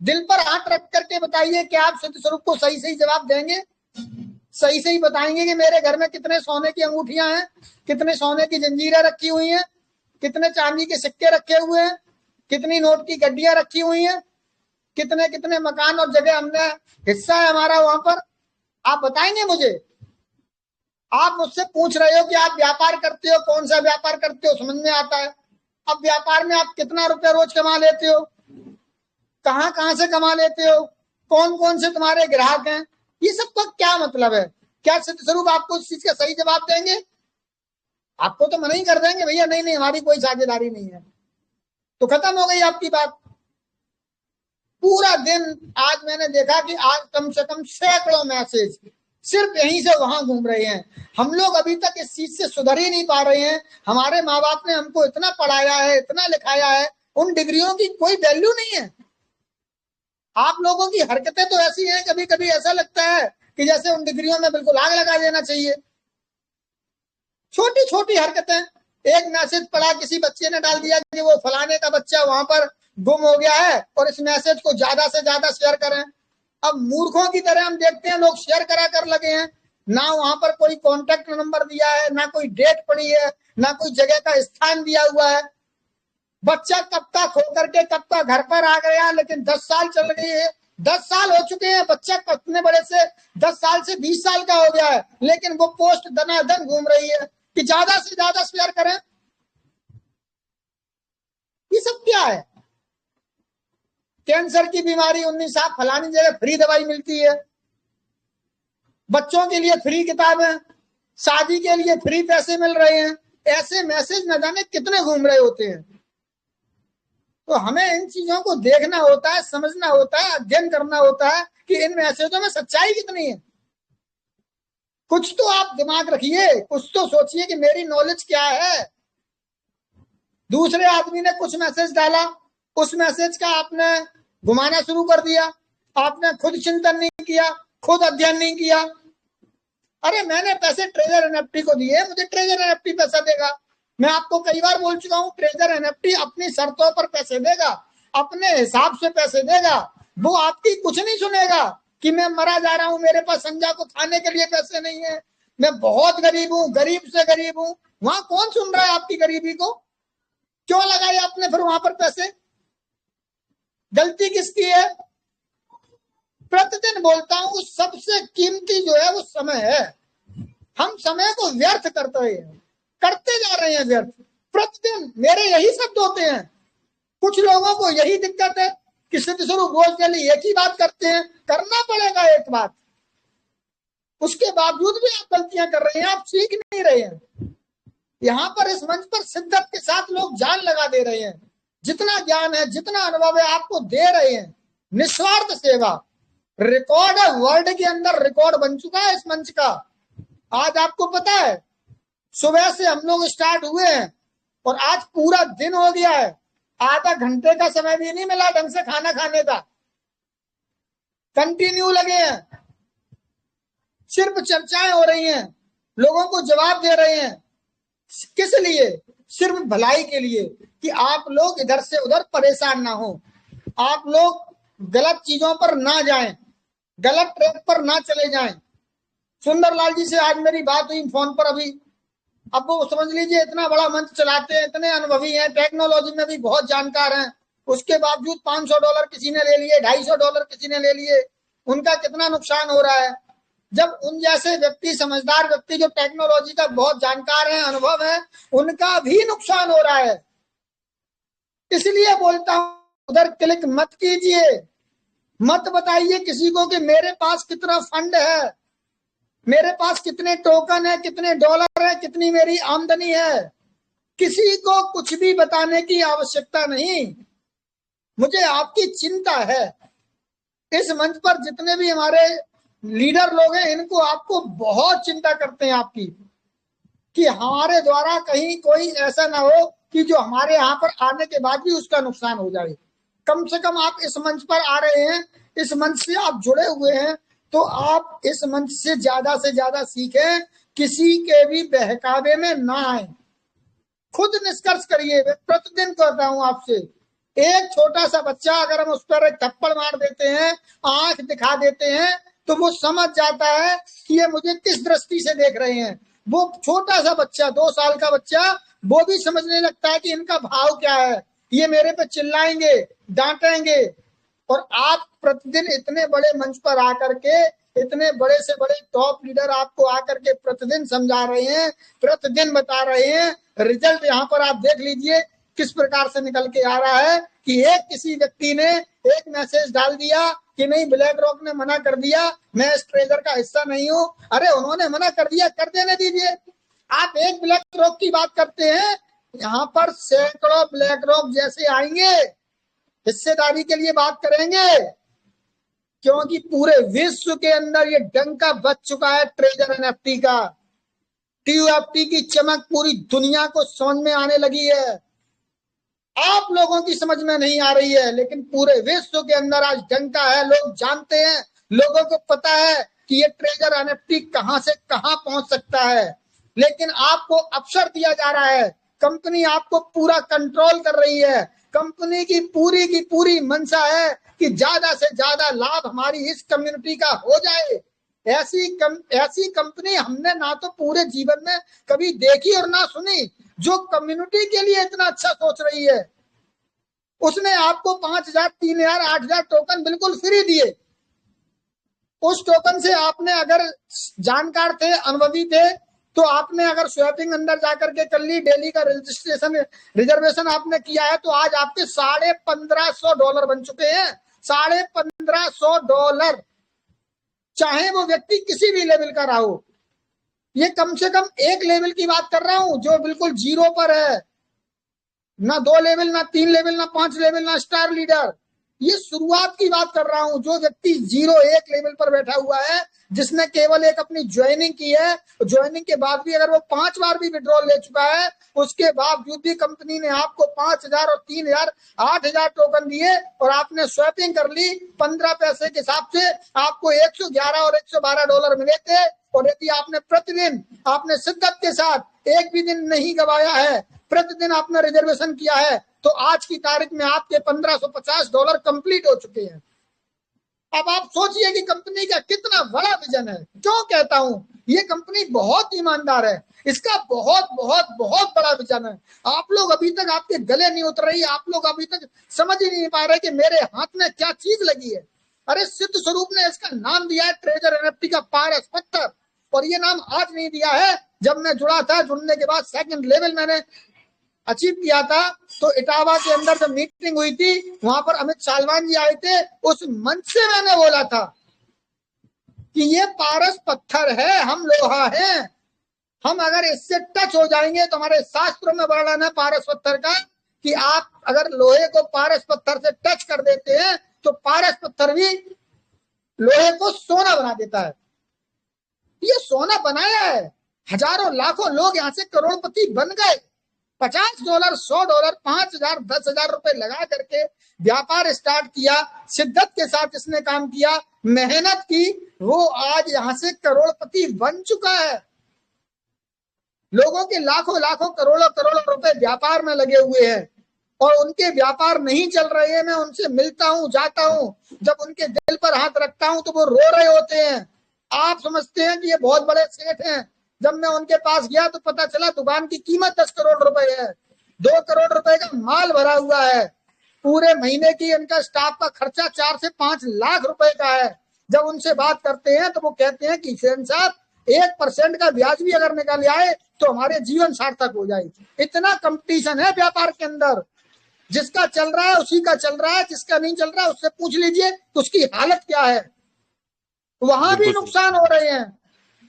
दिल पर हाथ रख करके बताइए कि आप सत्य स्वरूप को सही सही जवाब देंगे, सही सही बताएंगे कि मेरे घर में कितने सोने की अंगूठियां हैं, कितने सोने की जंजीरें रखी हुई हैं, कितने चांदी के सिक्के रखे हुए हैं, कितनी नोट की गड्डियां रखी हुई हैं, कितने कितने मकान और जगह हमने हिस्सा है हमारा वहां पर, आप बताएंगे मुझे? आप मुझसे पूछ रहे हो कि आप व्यापार करते हो, कौन सा व्यापार करते हो, समझ में आता है। अब व्यापार में आप कितना रुपया रोज कमा लेते हो, कहां कहां से कमा लेते हो, कौन कौन से तुम्हारे ग्राहक हैं, ये सब का क्या मतलब है? क्या सत्य स्वरूप आपको उस चीज का सही जवाब देंगे? आपको तो मना ही कर देंगे, भैया नहीं नहीं हमारी कोई साझेदारी नहीं है, तो खत्म हो गई आपकी बात। पूरा दिन आज मैंने देखा कि आज कम से कम सैकड़ों मैसेज सिर्फ यहीं से वहां घूम रहे हैं। हम लोग अभी तक इस चीज से सुधर ही नहीं पा रहे हैं। हमारे माँ बाप ने हमको इतना पढ़ाया है, इतना लिखाया है, उन डिग्रियों की कोई वैल्यू नहीं है। आप लोगों की हरकतें तो ऐसी हैं, कभी कभी ऐसा लगता है कि जैसे उन डिग्रियों में बिल्कुल आग लगा देना चाहिए। छोटी छोटी हरकतें, एक मैसेज पढ़ा, किसी बच्चे ने डाल दिया कि वो फलाने का बच्चा वहां पर गुम हो गया है और इस मैसेज को ज्यादा से ज्यादा शेयर करें। अब मूर्खों की तरह हम देखते हैं लोग शेयर करा कर लगे हैं, ना वहां पर कोई कॉन्टेक्ट नंबर दिया है, ना कोई डेट पड़ी है, ना कोई जगह का स्थान दिया हुआ है। बच्चा कब का खो करके कब का घर पर आ गया, लेकिन 10 साल चल गई है, 10 साल हो चुके हैं, बच्चा कितने बड़े से 10 साल से 20 साल का हो गया है, लेकिन वो पोस्ट दनादन घूम रही है कि ज्यादा से ज्यादा शेयर करें। ये सब क्या है? कैंसर की बीमारी 19 साल फलानी जगह फ्री दवाई मिलती है, बच्चों के लिए फ्री किताबें, शादी के लिए फ्री पैसे मिल रहे हैं, ऐसे मैसेज न जाने कितने घूम रहे होते हैं। तो हमें इन चीजों को देखना होता है, समझना होता है, अध्ययन करना होता है कि इन मैसेजों में सच्चाई कितनी है। कुछ तो आप दिमाग रखिए, कुछ तो सोचिए कि मेरी नॉलेज क्या है। दूसरे आदमी ने कुछ मैसेज डाला, उस मैसेज का आपने घुमाना शुरू कर दिया, आपने खुद चिंतन नहीं किया, खुद अध्ययन नहीं किया। अरे मैंने पैसे ट्रेजर एनएफटी को दिए, मुझे ट्रेजर एनएफटी पैसा देगा। मैं आपको कई बार बोल चुका हूं, ट्रेजर एनएफटी अपनी शर्तों पर पैसे देगा, अपने हिसाब से पैसे देगा। वो आपकी कुछ नहीं सुनेगा कि मैं मरा जा रहा हूं, मेरे पास संजा को खाने के लिए पैसे नहीं है, मैं बहुत गरीब हूं, गरीब से गरीब हूं। वहां कौन सुन रहा है आपकी गरीबी को? क्यों लगाए आपने फिर वहां पर पैसे? गलती किसकी है? प्रतिदिन बोलता हूं सबसे कीमती जो है वो समय है। हम समय को व्यर्थ करते जा रहे हैं व्यर्थ। प्रतिदिन मेरे यही शब्द होते हैं। कुछ लोगों को यही दिक्कत है कि सिद्ध स्वरूप रोज डेली एक ही बात करते हैं, करना पड़ेगा एक बात, उसके बावजूद भी आप गलतियां कर रहे हैं, आप सीख नहीं रहे हैं। यहाँ पर इस मंच पर शिद्दत के साथ लोग जान लगा दे रहे हैं, जितना ज्ञान है, जितना अनुभव है आपको दे रहे हैं, निस्वार्थ सेवा। रिकॉर्ड है, वर्ल्ड के अंदर रिकॉर्ड बन चुका है इस मंच का। आज आपको पता है सुबह से हम लोग स्टार्ट हुए हैं और आज पूरा दिन हो गया है, आधा घंटे का समय भी नहीं मिला ढंग से खाना खाने का। कंटिन्यू लगे हैं, सिर्फ चर्चाएं हो रही हैं, लोगों को जवाब दे रहे हैं। किस लिए? सिर्फ भलाई के लिए कि आप लोग इधर से उधर परेशान ना हो, आप लोग गलत चीजों पर ना जाएं, गलत ट्रैक पर ना चले जाएं। सुंदरलाल जी से आज मेरी बात हुई फोन पर अभी। अब वो समझ लीजिए इतना बड़ा मंच चलाते हैं, इतने अनुभवी हैं, टेक्नोलॉजी में भी बहुत जानकार हैं, उसके बावजूद $500 किसी ने ले लिए, $250 किसी ने ले लिए। उनका कितना नुकसान हो रहा है, जब उन जैसे व्यक्ति, समझदार व्यक्ति जो टेक्नोलॉजी का बहुत जानकार है, अनुभव है, उनका भी नुकसान हो रहा है। इसलिए बोलता हूं उधर क्लिक मत कीजिए, मत बताइए किसी को कि मेरे पास कितना फंड है, मेरे पास कितने टोकन है, कितने डॉलर है, कितनी मेरी आमदनी है। किसी को कुछ भी बताने की आवश्यकता नहीं, मुझे आपकी चिंता है। इस मंच पर जितने भी हमारे लीडर लोग हैं, इनको आपको बहुत चिंता करते हैं आपकी, कि हमारे द्वारा कहीं कोई ऐसा ना हो कि जो हमारे यहाँ पर आने के बाद भी उसका नुकसान हो जाए। कम से कम आप इस मंच पर आ रहे हैं, इस मंच से आप जुड़े हुए हैं, तो आप इस मंच से ज्यादा सीखें, किसी के भी बहकावे में ना आए, खुद निष्कर्ष करिए। प्रतिदिन कहता हूं आपसे, एक छोटा सा बच्चा अगर हम उस पर एक थप्पड़ मार देते हैं, आंख दिखा देते हैं, तो वो समझ जाता है कि ये मुझे किस दृष्टि से देख रहे हैं। वो छोटा सा बच्चा, 2 साल का बच्चा, वो भी समझने लगता है कि इनका भाव क्या है, ये मेरे पे चिल्लाएंगे, डांटेंगे। और आप प्रतिदिन इतने बड़े मंच पर आकर के, इतने बड़े से बड़े टॉप लीडर आपको आकर के प्रतिदिन समझा रहे हैं, प्रतिदिन बता रहे हैं। रिजल्ट यहाँ पर आप देख लीजिए किस प्रकार से निकल के आ रहा है कि एक किसी व्यक्ति ने एक मैसेज डाल दिया कि नहीं, ब्लैक रॉक ने मना कर दिया, मैं इस ट्रेजर का हिस्सा नहीं हूं। अरे उन्होंने मना कर दिया, कर देने दीजिए। आप एक ब्लैक रॉक की बात करते हैं, यहाँ पर सैकड़ों ब्लैक रॉक जैसे आएंगे, हिस्सेदारी के लिए बात करेंगे, क्योंकि पूरे विश्व के अंदर ये डंका बज चुका है ट्रेजर एनएफटी का। टीयूएफटी की चमक पूरी दुनिया को समझ में आने लगी है। आप लोगों की समझ में नहीं आ रही है, लेकिन पूरे विश्व के अंदर आज डंका है। लोग जानते हैं, लोगों को पता है कि ये ट्रेजर एनएफटी कहां से कहां पहुंच सकता है। लेकिन आपको अवसर दिया जा रहा है, कंपनी आपको पूरा कंट्रोल कर रही है। कंपनी की पूरी मंशा है कि ज्यादा से ज्यादा लाभ हमारी इस कम्युनिटी का हो जाए। ऐसी कंपनी हमने ना तो पूरे जीवन में कभी देखी और ना सुनी, जो कम्युनिटी के लिए इतना अच्छा सोच रही है। उसने आपको 5,000, 3,000, 8,000 टोकन बिल्कुल फ्री दिए। उस टोकन से आपने अगर जानकार थे, अनुभवी थे, तो आपने अगर स्वैपिंग अंदर जाकर के कर ली, डेली का रजिस्ट्रेशन, रिजर्वेशन आपने किया है, तो आज आपके $1,500 बन चुके हैं। $1,500, चाहे वो व्यक्ति किसी भी लेवल का रहा हो। ये कम से कम एक लेवल की बात कर रहा हूं जो बिल्कुल जीरो पर है, ना 2 लेवल, ना 3 लेवल, ना 5 लेवल, ना स्टार लीडर। ये शुरुआत की बात कर रहा हूं, जो व्यक्ति 0-1 लेवल पर बैठा हुआ है, जिसने केवल एक अपनी ज्वाइनिंग की है, ज्वाइनिंग के बाद भी अगर वो 5 बार भी विड्रॉल ले चुका है, उसके बावजूद भी कंपनी ने आपको 5,000 और 3,000, 8,000 टोकन दिए और आपने स्वैपिंग कर ली। 15 पैसे के हिसाब से आपको $111 और $112 मिले थे। और यदि आपने प्रतिदिन, आपने शिद्दत के साथ एक भी दिन नहीं गवाया है, प्रतिदिन आपने रिजर्वेशन किया है, तो आज की तारीख में आपके $1,550 कंप्लीट हो चुके हैं। अब आप सोचिए कि कंपनी का कितना बड़ा विजन है। क्यों कहता हूं, ये कंपनी बहुत ईमानदार है, इसका बहुत बहुत बहुत बड़ा विजन है। आप लोग अभी तक, आपके गले नहीं उतर रही, आप लोग अभी तक समझ ही नहीं पा रहे कि मेरे हाथ में क्या चीज लगी है। अरे सिद्ध स्वरूप ने इसका नाम दिया है ट्रेजर एनएफटी का पारस पत्थर, और ये नाम आज नहीं दिया है। जब मैं जुड़ा था, जुड़ने के बाद सेकंड लेवल मैंने अचीव किया था, तो इटावा के अंदर जब मीटिंग हुई थी, वहां पर अमित सालवान जी आए थे। उस मंच से मैंने बोला था कि ये पारस पत्थर है, हम लोहा हैं। हम अगर इससे टच हो जाएंगे, तो हमारे शास्त्रों में वर्णन है पारस पत्थर का कि आप अगर लोहे को पारस पत्थर से टच कर देते हैं, तो पारस पत्थर भी लोहे को सोना बना देता है। ये सोना बनाया है। हजारों लाखों लोग यहां से करोड़पति बन गए। $50, $100, 5,000, 10,000 रुपए लगा करके व्यापार स्टार्ट किया, शिद्दत के साथ इसने काम किया, मेहनत की, वो आज यहां से करोड़पति बन चुका है। लोगों के लाखों लाखों करोड़ों करोड़ों रुपए व्यापार में लगे हुए हैं, और उनके व्यापार नहीं चल रहे हैं। मैं उनसे मिलता हूं, जाता हूं, जब उनके दिल पर हाथ रखता हूं तो वो रो रहे होते हैं। आप समझते हैं कि ये बहुत बड़े सेठ हैं। जब मैं उनके पास गया तो पता चला दुकान की कीमत 10 करोड़ रुपए है, 2 करोड़ रुपए का माल भरा हुआ है। पूरे महीने की इनका स्टाफ का खर्चा 4 से 5 लाख रुपए का है। जब उनसे बात करते हैं तो वो कहते हैं कि सेन साहब, 1% का ब्याज भी अगर निकाल आए तो हमारे जीवन सार्थक हो जाए। इतना कंपटीशन है व्यापार के अंदर। जिसका चल रहा है उसी का चल रहा है, जिसका नहीं चल रहा है उससे पूछ लीजिए उसकी हालत क्या है। वहां भी नुकसान हो रहे हैं।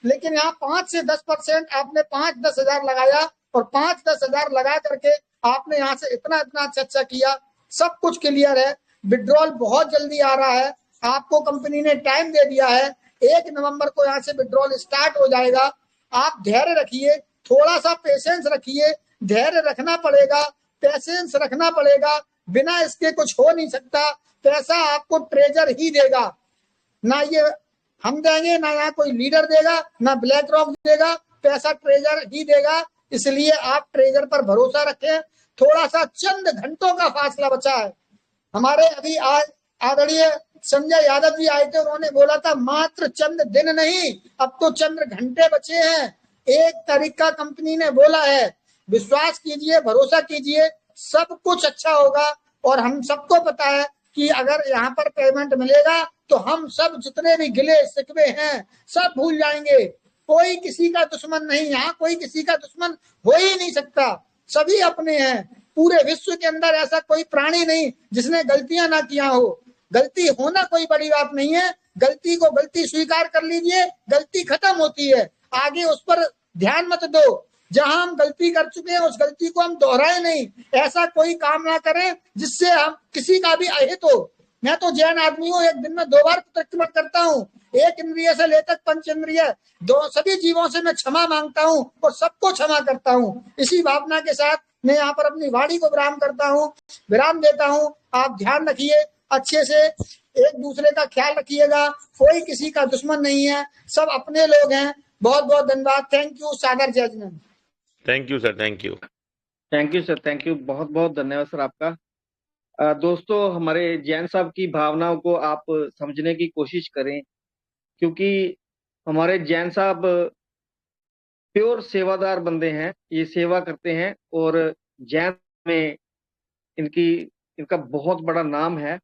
लेकिन यहाँ 5 से 10% आपने 5-10 हजार लगाया, और 5-10 हजार लगा करके आपने यहाँ से इतना इतना अच्छा किया, सब कुछ क्लियर है। विड्रॉल बहुत जल्दी आ रहा है, आपको कंपनी ने टाइम दे दिया है। 1 नवंबर को यहाँ से विड्रॉल स्टार्ट हो जाएगा। आप धैर्य रखिए, थोड़ा सा पेशेंस रखिए, धैर्य रखना पड़ेगा, पेशेंस रखना पड़ेगा। बिना इसके कुछ हो नहीं सकता। पैसा आपको ट्रेजर ही देगा, ना ये हम देंगे, ना यहाँ कोई लीडर देगा, ना ब्लैक रॉक देगा। पैसा ट्रेजर ही देगा। इसलिए आप ट्रेजर पर भरोसा रखें, थोड़ा सा चंद घंटों का फासला बचा है। हमारे अभी आज आदरणीय संजय यादव जी आए थे, उन्होंने बोला था मात्र चंद दिन नहीं, अब तो चंद घंटे बचे हैं। 1 तारीख का कंपनी ने बोला है। विश्वास कीजिए, भरोसा कीजिए, सब कुछ अच्छा होगा। और हम सबको पता है कि अगर यहाँ पर पेमेंट मिलेगा तो हम सब जितने भी गिले शिकवे हैं सब भूल जाएंगे। कोई किसी का दुश्मन नहीं, यहाँ कोई किसी का दुश्मन हो ही नहीं सकता, सभी अपने हैं। पूरे विश्व के अंदर ऐसा कोई प्राणी नहीं जिसने गलतियां ना किया हो। गलती होना कोई बड़ी बात नहीं है, गलती को गलती स्वीकार कर लीजिए, गलती खत्म होती है, आगे उस पर ध्यान मत दो। जहां हम गलती कर चुके हैं उस गलती को हम दोहराए नहीं, ऐसा कोई काम ना करें जिससे हम किसी का भी अहित हो। मैं तो जैन आदमी हूँ, एक दिन में 2 बार प्रतिक्रमण करता हूँ, एक इंद्रिय से लेकर 5 इंद्रिय, सभी जीवों से मैं क्षमा मांगता हूँ और सबको क्षमा करता हूँ। इसी भावना के साथ मैं यहाँ पर अपनी वाणी को विराम देता हूँ। आप ध्यान रखिए, अच्छे से एक दूसरे का ख्याल रखिएगा, कोई किसी का दुश्मन नहीं है, सब अपने लोग हैं। बहुत बहुत धन्यवाद। Thank you. Sagar judgement. Thank you sir, thank you. Thank you sir, thank you, बहुत बहुत धन्यवाद सर आपका। दोस्तों, हमारे जैन साहब की भावनाओं को आप समझने की कोशिश करें, क्योंकि हमारे जैन साहब प्योर सेवादार बंदे हैं, ये सेवा करते हैं और जैन में इनका बहुत बड़ा नाम है,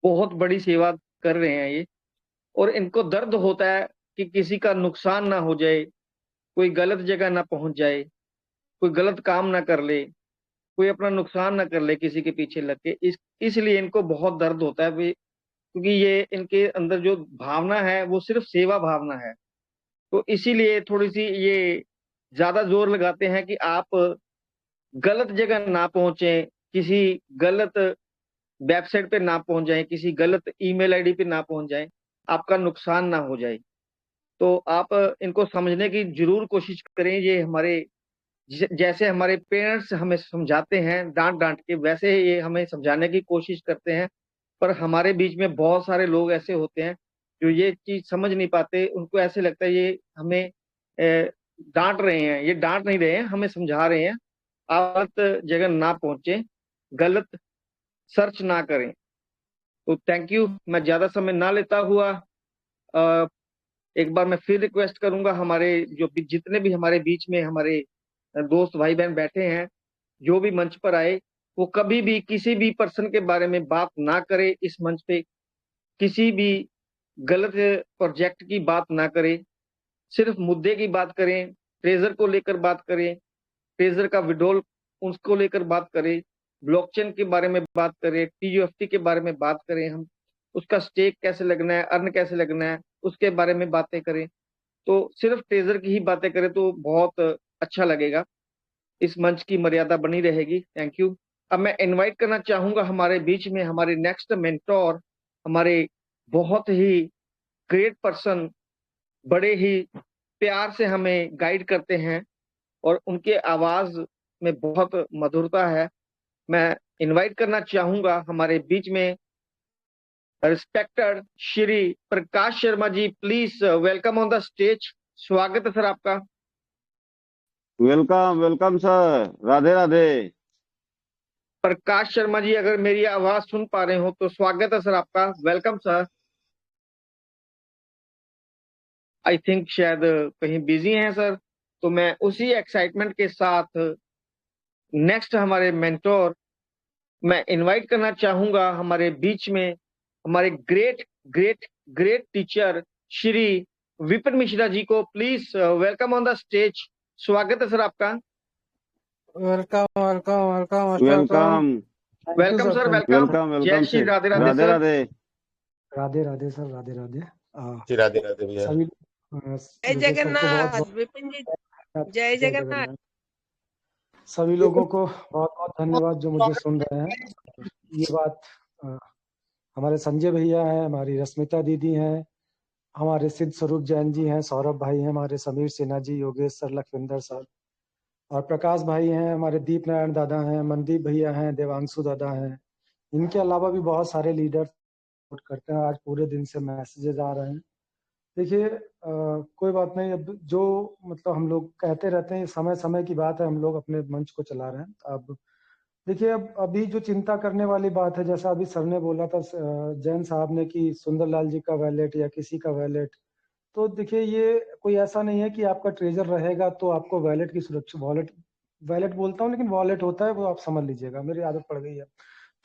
बहुत बड़ी सेवा कर रहे हैं ये। और इनको दर्द होता है कि किसी का नुकसान ना हो जाए, कोई गलत जगह ना पहुंच जाए, कोई गलत काम ना कर ले, कोई अपना नुकसान ना कर ले किसी के पीछे लग के। इसलिए इनको बहुत दर्द होता है, क्योंकि ये इनके अंदर जो भावना है वो सिर्फ सेवा भावना है। तो इसीलिए थोड़ी सी ये ज्यादा जोर लगाते हैं कि आप गलत जगह ना पहुंचे, किसी गलत वेबसाइट पे ना पहुंच जाए, किसी गलत ईमेल आईडी पे ना पहुंच जाए, आपका नुकसान ना हो जाए। तो आप इनको समझने की जरूर कोशिश करें। ये हमारे जैसे हमारे पेरेंट्स हमें समझाते हैं डांट डांट के, वैसे ये हमें समझाने की कोशिश करते हैं। पर हमारे बीच में बहुत सारे लोग ऐसे होते हैं जो ये चीज समझ नहीं पाते, उनको ऐसे लगता है ये हमें डांट रहे हैं। ये डांट नहीं रहे हैं, हमें समझा रहे हैं। आप गलत जगह ना पहुंचे, गलत सर्च ना करें। तो थैंक यू। मैं ज्यादा समय ना लेता हुआ एक बार मैं फिर रिक्वेस्ट करूंगा, हमारे जितने भी हमारे बीच में हमारे दोस्त भाई बहन बैठे हैं, जो भी मंच पर आए, वो कभी भी किसी भी पर्सन के बारे में बात ना करे इस मंच पे, किसी भी गलत प्रोजेक्ट की बात ना करे, सिर्फ मुद्दे की बात करें, ट्रेजर को लेकर बात करें, ट्रेजर का विड्रॉल उसको लेकर बात करें, ब्लॉकचेन के बारे में बात करें, TUFT के बारे में बात करें, हम उसका स्टेक कैसे लगना है, अर्न कैसे लगना है, उसके बारे में बातें करें। तो सिर्फ ट्रेजर की ही बातें करें तो बहुत अच्छा लगेगा, इस मंच की मर्यादा बनी रहेगी। Thank you. अब मैं इनवाइट करना चाहूंगा हमारे बीच में हमारे नेक्स्ट मेंटोर, हमारे बहुत ही ग्रेट पर्सन, बड़े ही प्यार से हमें गाइड करते हैं और उनके आवाज में बहुत मधुरता है। मैं इनवाइट करना चाहूंगा हमारे बीच में respected Shri Prakash Sharma ji. Please welcome on the stage. स्वागत है सर आपका। Welcome welcome sir, Radhe Radhe. Prakash Sharma ji, अगर मेरी आवाज सुन पा रहे हो तो स्वागत है सर आपका। Welcome sir. आई थिंक शायद कहीं बिजी हैं सर, तो मैं उसी एक्साइटमेंट के साथ नेक्स्ट हमारे मेंटोर मैं इनवाइट करना चाहूंगा हमारे बीच में हमारे great great great teacher Shri Vipin Mishra ji को। Please welcome on the stage. स्वागत है सर आपका। Welcome welcome welcome welcome welcome sir, welcome. Welcome जय welcome Shri sir, Radhe Radhe Radhe sir. Radhe. Radhe Radhe sir, Radhe Radhe. Radhe Radhe भैया। सभी जय विजय सर को बहुत जगन्नाथ विपिन जी, बहुत जय जगन्नाथ। सभी लोगों को बहुत बहुत धन्यवाद जो मुझे सुन रहे हैं। ये बात हमारे संजय भैया हैं, हमारी रश्मिता दीदी हैं, हमारे सिद्ध स्वरूप जैन जी हैं, सौरभ भाई हैं, हमारे समीर सिन्हा जी, योगेश सर, लखविंदर सर और प्रकाश भाई हैं, हमारे दीप नारायण दादा हैं, मनदीप भैया हैं, देवांशु दादा हैं। इनके अलावा भी बहुत सारे लीडर सपोर्ट करते हैं। आज पूरे दिन से मैसेजेस आ रहे हैं देखिए कोई बात नहीं। अब जो मतलब हम लोग कहते रहते हैं, समय समय की बात है, हम लोग अपने मंच को चला रहे हैं। अब देखिए, अब अभी जो चिंता करने वाली बात है, जैसा अभी सर ने बोला था, जैन साहब ने, कि सुंदरलाल जी का वैलेट या किसी का वैलेट, तो देखिए ये कोई ऐसा नहीं है कि आपका ट्रेजर रहेगा तो आपको वैलेट की सुरक्षा, वॉलेट वैलेट बोलता हूँ लेकिन वॉलेट होता है वो, आप समझ लीजिएगा, मेरी आदत पड़ गई है।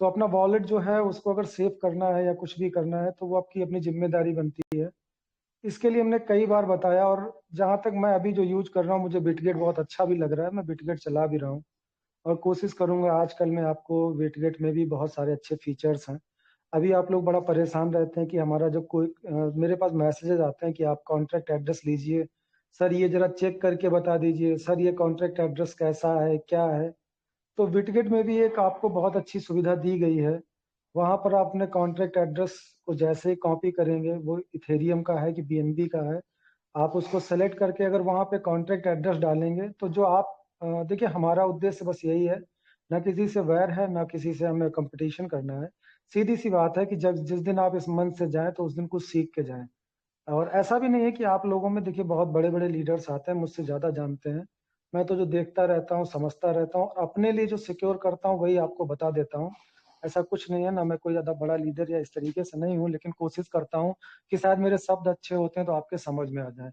तो अपना वॉलेट जो है उसको अगर सेव करना है या कुछ भी करना है तो वो आपकी अपनी जिम्मेदारी बनती है। इसके लिए हमने कई बार बताया, और जहां तक मैं अभी जो यूज कर रहा हूँ, मुझे बिटगेट बहुत अच्छा भी लग रहा है, मैं बिटगेट चला भी रहा हूँ और कोशिश करूंगा आजकल में आपको बिटगेट में भी बहुत सारे अच्छे फीचर्स हैं। अभी आप लोग बड़ा परेशान रहते हैं कि हमारा जो कोई मेरे पास मैसेजेस आते हैं कि आप कॉन्ट्रैक्ट एड्रेस लीजिए, सर ये जरा चेक करके बता दीजिए, सर ये कॉन्ट्रैक्ट एड्रेस कैसा है, क्या है। तो बिटगेट में भी एक आपको बहुत अच्छी सुविधा दी गई है। वहां पर आप अपने कॉन्ट्रैक्ट एड्रेस को जैसे ही कॉपी करेंगे, वो इथेरियम का है कि बीएनबी का है, आप उसको सेलेक्ट करके अगर वहां पे कॉन्ट्रैक्ट एड्रेस डालेंगे तो जो आप देखिए, हमारा उद्देश्य बस यही है, ना किसी से वैर है, ना किसी से हमें कंपटीशन करना है। सीधी सी बात है कि जब जिस दिन आप इस मंच से जाएं तो उस दिन कुछ सीख के जाएं। और ऐसा भी नहीं है कि आप लोगों में देखिए बहुत बड़े बड़े लीडर्स आते हैं, मुझसे ज्यादा जानते हैं। मैं तो जो देखता रहता हूँ, समझता रहता हूँ, अपने लिए जो सिक्योर करता हूँ वही आपको बता देता हूँ। ऐसा कुछ नहीं है, ना मैं कोई ज्यादा बड़ा लीडर या इस तरीके से नहीं हूँ, लेकिन कोशिश करता हूँ कि शायद मेरे शब्द अच्छे होते हैं तो आपके समझ में आ जाए।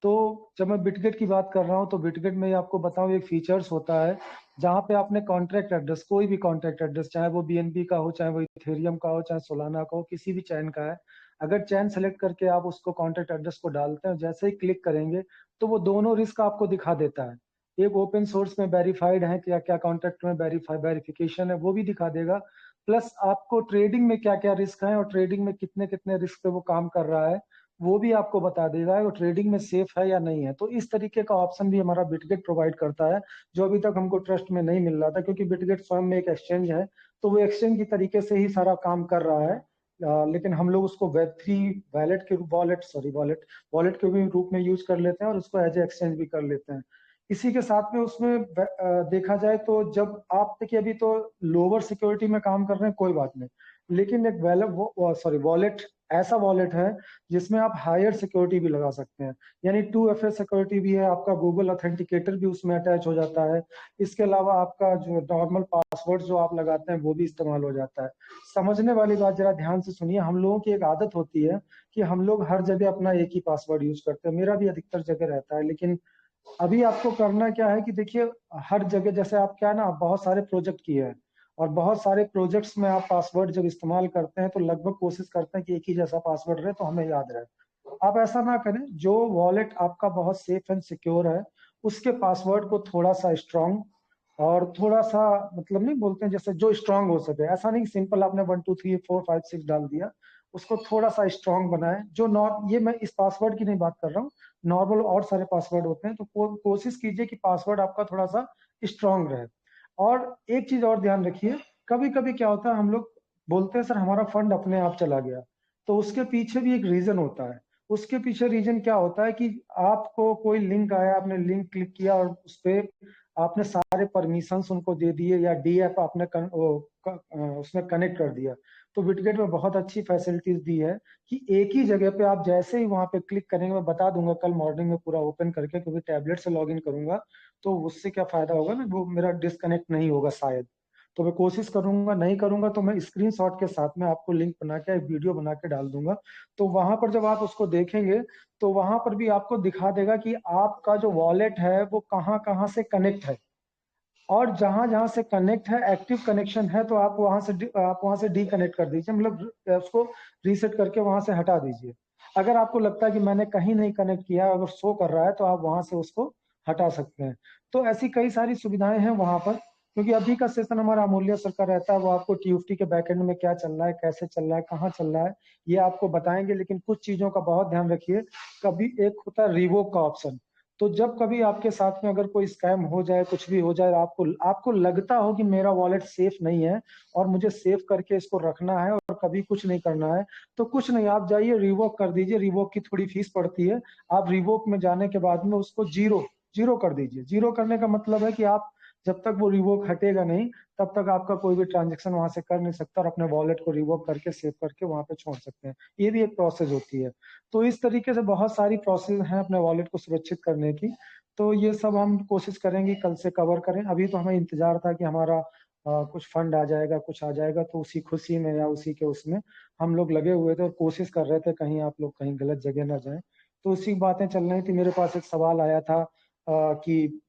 तो जब मैं बिटगेट की बात कर रहा हूँ तो बिटगेट में आपको बताऊं, एक फीचर्स होता है जहाँ पे आपने कॉन्ट्रैक्ट एड्रेस, कोई भी कॉन्ट्रैक्ट एड्रेस, चाहे वो बीएनबी का हो, चाहे वो इथेरियम का हो, चाहे सोलाना का हो, किसी भी चैन का है, अगर चैन सेलेक्ट करके आप उसको कॉन्ट्रैक्ट एड्रेस को डालते हैं, जैसे ही क्लिक करेंगे तो वो दोनों रिस्क आपको दिखा देता है। एक ओपन सोर्स में वेरीफाइड है, क्या क्या कॉन्ट्रैक्ट में वेरिफिकेशन है वो भी दिखा देगा, प्लस आपको ट्रेडिंग में क्या क्या रिस्क है और ट्रेडिंग में कितने कितने रिस्क पे वो काम कर रहा है वो भी आपको बता देगा, वो ट्रेडिंग में सेफ है या नहीं है। तो इस तरीके का ऑप्शन भी हमारा बिटगेट प्रोवाइड करता है, जो अभी तक हमको ट्रस्ट में नहीं मिल रहा था, क्योंकि बिटगेट स्वयं में एक एक्सचेंज है, तो वो एक्सचेंज की तरीके से ही सारा काम कर रहा है। लेकिन हम लोग उसको वेब3 वैलेट के वॉलेट के भी रूप में यूज कर लेते हैं और उसको एज ए एक्सचेंज भी कर लेते हैं। इसी के साथ में उसमें देखा जाए तो, जब आप देखिए अभी तो लोअर सिक्योरिटी में काम कर रहे हैं, कोई बात नहीं, लेकिन एक वॉलेट ऐसा वॉलेट है जिसमें आप हायर सिक्योरिटी भी लगा सकते हैं, यानी 2FA सिक्योरिटी भी है, आपका गूगल ऑथेंटिकेटर भी उसमें अटैच हो जाता है। इसके अलावा आपका जो नॉर्मल पासवर्ड जो आप लगाते हैं वो भी इस्तेमाल हो जाता है। समझने वाली बात जरा ध्यान से सुनिए, हम लोगों की एक आदत होती है कि हम लोग हर जगह अपना एक ही पासवर्ड यूज करते हैं, मेरा भी अधिकतर जगह रहता है, लेकिन अभी आपको करना क्या है कि देखिए, हर जगह जैसे आप क्या ना, बहुत सारे प्रोजेक्ट किए हैं और बहुत सारे प्रोजेक्ट्स में आप पासवर्ड जब इस्तेमाल करते हैं तो लगभग कोशिश करते हैं कि एक ही जैसा पासवर्ड रहे तो हमें याद रहे। आप ऐसा ना करें, जो वॉलेट आपका बहुत सेफ एंड सिक्योर है उसके पासवर्ड को थोड़ा सा स्ट्रांग और थोड़ा सा, मतलब नहीं बोलते हैं जैसे, जो स्ट्रांग हो सके, ऐसा नहीं सिंपल आपने 1 2 3 4 5 6 डाल दिया, उसको थोड़ा सा स्ट्रांग बनाए। जो नॉट, ये मैं इस पासवर्ड की नहीं बात कर रहा हूँ, नॉर्मल और सारे पासवर्ड होते हैं, तो कोशिश कीजिए कि पासवर्ड आपका थोड़ा सा स्ट्रांग रहे। और एक चीज और ध्यान रखिए, कभी कभी क्या होता है, हम लोग बोलते हैं सर हमारा फंड अपने आप चला गया, तो उसके पीछे भी एक रीजन होता है। उसके पीछे रीजन क्या होता है कि आपको कोई लिंक आया, आपने लिंक क्लिक किया और उस पर आपने सारे परमिशंस उनको दे दिए, या डीएफ आपने उसमें कनेक्ट कर दिया। तो बिटगेट में बहुत अच्छी फैसिलिटीज दी है कि एक ही जगह पे आप जैसे ही वहां पे क्लिक करेंगे, मैं बता दूंगा कल मॉर्निंग में पूरा ओपन करके, क्योंकि टैबलेट से लॉगिन करूंगा तो उससे क्या फायदा होगा ना, वो मेरा डिस्कनेक्ट नहीं होगा शायद। तो मैं कोशिश करूंगा, नहीं करूंगा तो मैं स्क्रीनशॉट के साथ में आपको लिंक बना के, एक वीडियो बना के डाल दूंगा। तो वहां पर जब आप उसको देखेंगे तो वहां पर भी आपको दिखा देगा कि आपका जो वॉलेट है वो कहाँ कहाँ से कनेक्ट है, और जहां जहां से कनेक्ट है, एक्टिव कनेक्शन है, तो आप वहां से डीकनेक्ट कर दीजिए, मतलब उसको रीसेट करके वहां से हटा दीजिए। अगर आपको लगता है कि मैंने कहीं नहीं कनेक्ट किया, अगर शो कर रहा है तो आप वहां से उसको हटा सकते हैं। तो ऐसी कई सारी सुविधाएं हैं वहां पर, क्योंकि अभी का सेशन हमारा अमूल्य सर का रहता है, वो आपको TFT के बैकएंड में क्या चल रहा है, कैसे चल रहा है, कहाँ चल रहा है, ये आपको बताएंगे। लेकिन कुछ चीजों का बहुत ध्यान रखिए, कभी एक होता है रिवोक का ऑप्शन, तो जब कभी आपके साथ में अगर कोई स्कैम हो जाए, कुछ भी हो जाए, आपको लगता हो कि मेरा वॉलेट सेफ नहीं है और मुझे सेफ करके इसको रखना है और कभी कुछ नहीं करना है, तो कुछ नहीं, आप जाइए रिवोक कर दीजिए। रिवोक की थोड़ी फीस पड़ती है, आप रिवोक में जाने के बाद में उसको जीरो जीरो कर दीजिए। जीरो करने का मतलब है कि आप जब तक वो रिवोक हटेगा नहीं तब तक आपका कोई भी ट्रांजेक्शन वहां से कर नहीं सकता और अपने वॉलेट को रिवोक करके सेव करके वहां पे छोड़ सकते हैं। ये भी एक प्रोसेस होती है। तो इस तरीके से बहुत सारी प्रोसेस हैं अपने वॉलेट को सुरक्षित करने की। तो ये सब हम कोशिश करेंगे कल से कवर करें। अभी तो हमें इंतजार था कि हमारा कुछ फंड आ जाएगा, कुछ आ जाएगा, तो उसी खुशी में या उसी के उसमें हम लोग लगे हुए थे और कोशिश कर रहे थे कहीं आप लोग कहीं गलत जगह ना जाएं। तो उसी बातें चल रही थी। मेरे पास एक सवाल आया था कि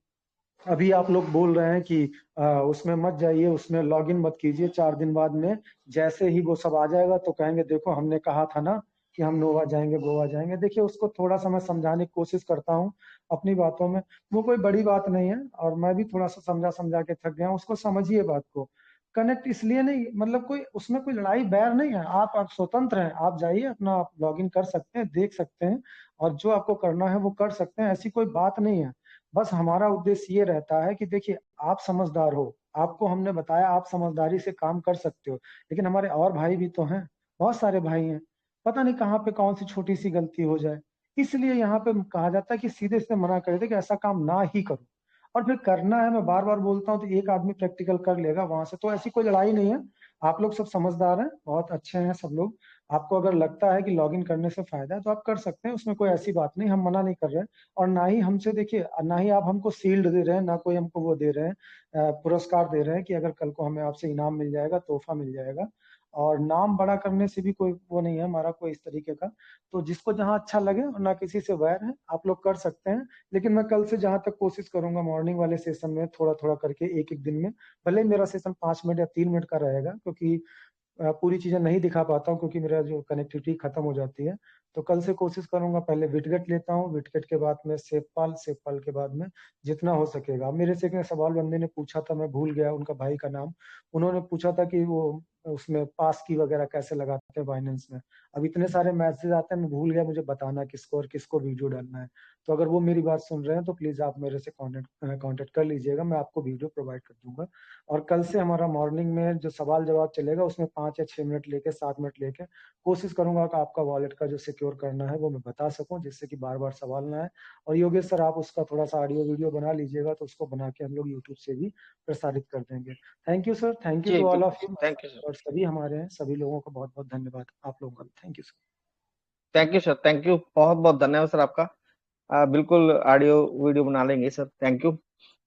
अभी आप लोग बोल रहे हैं कि उसमें मत जाइए, उसमें लॉगिन मत कीजिए, 4 दिन बाद में जैसे ही वो सब आ जाएगा तो कहेंगे देखो हमने कहा था ना कि हम नोवा जाएंगे, गोवा जाएंगे। देखिए उसको थोड़ा सा मैं समझाने की कोशिश करता हूँ अपनी बातों में। वो कोई बड़ी बात नहीं है और मैं भी थोड़ा सा समझा समझा के थक गया हूँ। उसको समझिए बात को। कनेक्ट इसलिए नहीं, मतलब कोई उसमें कोई लड़ाई बैर नहीं है। आप स्वतंत्र हैं, आप जाइए अपना, आप लॉगिन कर सकते हैं, देख सकते हैं और जो आपको करना है वो कर सकते हैं। ऐसी कोई बात नहीं है। बस हमारा उद्देश्य ये रहता है कि देखिए आप समझदार हो, आपको हमने बताया आप समझदारी से काम कर सकते हो, लेकिन हमारे और भाई भी तो हैं, बहुत सारे भाई हैं। पता नहीं कहाँ पे कौन सी छोटी सी गलती हो जाए, इसलिए यहाँ पे कहा जाता है कि सीधे से मना कर दे कि ऐसा काम ना ही करो। और फिर करना है, मैं बार बार बोलता हूँ, तो एक आदमी प्रैक्टिकल कर लेगा वहां से। तो ऐसी कोई लड़ाई नहीं है। आप लोग सब समझदार हैं, बहुत अच्छे हैं सब लोग। आपको अगर लगता है कि लॉगिन करने से फायदा है तो आप कर सकते हैं, उसमें कोई ऐसी बात नहीं, हम मना नहीं कर रहे हैं। और ना ही हमसे, देखिए ना ही आप हमको सील्ड दे रहे हैं, ना कोई हमको वो दे रहे हैं, पुरस्कार दे रहे हैं कि अगर कल को हमें आपसे इनाम मिल जाएगा, तोहफा मिल जाएगा। और नाम बड़ा करने से भी कोई वो नहीं है हमारा कोई इस तरीके का। तो जिसको जहां अच्छा लगे, और ना किसी से वैर है, आप लोग कर सकते हैं। लेकिन मैं कल से जहां तक कोशिश करूंगा मॉर्निंग वाले सेशन में थोड़ा थोड़ा करके एक एक दिन में, भले ही मेरा सेशन 5 मिनट या 3 मिनट का रहेगा, क्योंकि पूरी चीजें नहीं दिखा पाता हूँ क्योंकि मेरा जो कनेक्टिविटी खत्म हो जाती है। तो कल से कोशिश करूंगा, पहले विटगेट लेता हूँ, विटगेट के बाद में सेवपाल, सेवपाल के बाद में जितना हो सकेगा। मेरे से एक सवाल बंदे ने पूछा था, मैं भूल गया उनका भाई का नाम। उन्होंने पूछा था कि वो उसमें पास की वगैरह कैसे लगाते हैं बाइनेंस में। अब इतने सारे मैसेज आते हैं, मैं भूल गया मुझे बताना किसको और किसको वीडियो डालना है। तो अगर वो मेरी बात सुन रहे हैं तो प्लीज आप मेरे से कांटेक्ट कर लीजिएगा, मैं आपको वीडियो प्रोवाइड कर दूंगा। और कल से हमारा मॉर्निंग में जो सवाल जवाब चलेगा उसमें 5 या 6 मिनट लेके 7 मिनट लेके कोशिश करूंगा कि आपका वॉलेट का जो सिक्योर करना है वो मैं बता सकूं, जिससे कि बार बार सवाल ना आए। और योगेश सर आप उसका थोड़ा सा ऑडियो वीडियो बना लीजिएगा, तो उसको बना के हम लोग यूट्यूब से भी प्रसारित कर देंगे। Thank you sir, thank you जी टू ऑल ऑफ बिल्कुल, यू। Thank you sir. और सभी हमारे हैं, सभी लोगों का बहुत बहुत धन्यवाद। आप लोगों का thank you sir. Thank you sir, thank you, बहुत बहुत धन्यवाद सर आपका। बिल्कुल ऑडियो वीडियो बना लेंगे सर, थैंक यू।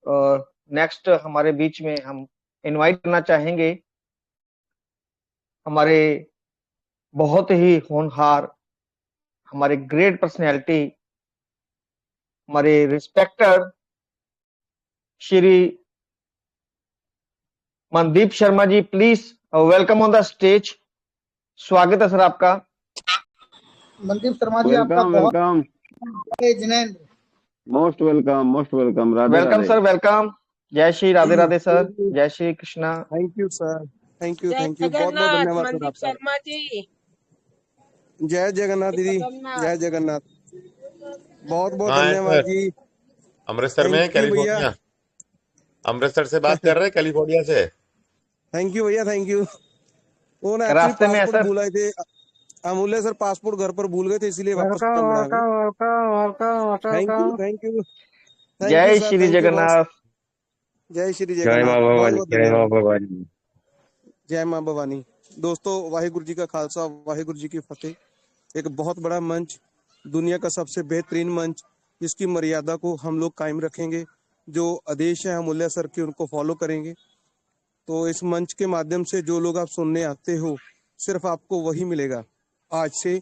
और नेक्स्ट हमारे बीच में हम इनवाइट करना चाहेंगे हमारे बहुत ही होनहार, हमारे ग्रेट पर्सनैलिटी, हमारे respected Shri Mandeep Sharma ji. Please welcome on the stage. स्वागत है सर आपका। मनदीप शर्मा जी आपका वेलकम बहुत welcome, Jinendra. Most welcome, Radhe welcome Radhe. Sir, welcome. जय श्री राधे राधे सर, जय Shri Krishna. Thank you sir, thank you जय बहुत बहुत जगन्नाथ धन्यवाद सर मनदीप आपका। शर्मा जी। जय जगन्नाथ जय दीदी, जगन्नाथ। जय जगन्नाथ, बहुत बहुत कहाँ है धन्यवाद सर? जी। अमृतसर में, थैंक यू भैया, कैलिफोर्निया? अमृतसर से बात कर रहे हैं, कैलिफोर्निया से? थैंक यू भैया, थैंक यू। वो ना एक्चुअली रास्ते में है पासपोर्ट सर। भूल आए थे, अमूल्य सर पासपोर्ट घर पर भूल गए थे, इसीलिए वापस वेलकम रिटर्न आ गए। Welcome welcome thank you, welcome. Thank you, thank you जय sir, Shri thank you boss. Jagannath. जय श्री जय जगन्नाथ, माँ बहुत भवानी, बहुत जय माँ धन्यवाद। भवानी। जय माँ भवानी। दोस्तों, वाहिगुरु जी का खालसा, वाहिगुरु जी की फतेह। एक बहुत बड़ा मंच, दुनिया का सबसे बेहतरीन मंच, जिसकी मर्यादा को हम लोग कायम रखेंगे। जो आदेश है अमूल्य सर के उनको फॉलो करेंगे। तो इस मंच के माध्यम से जो लोग आप सुनने आते हो, सिर्फ आपको वही मिलेगा। आज से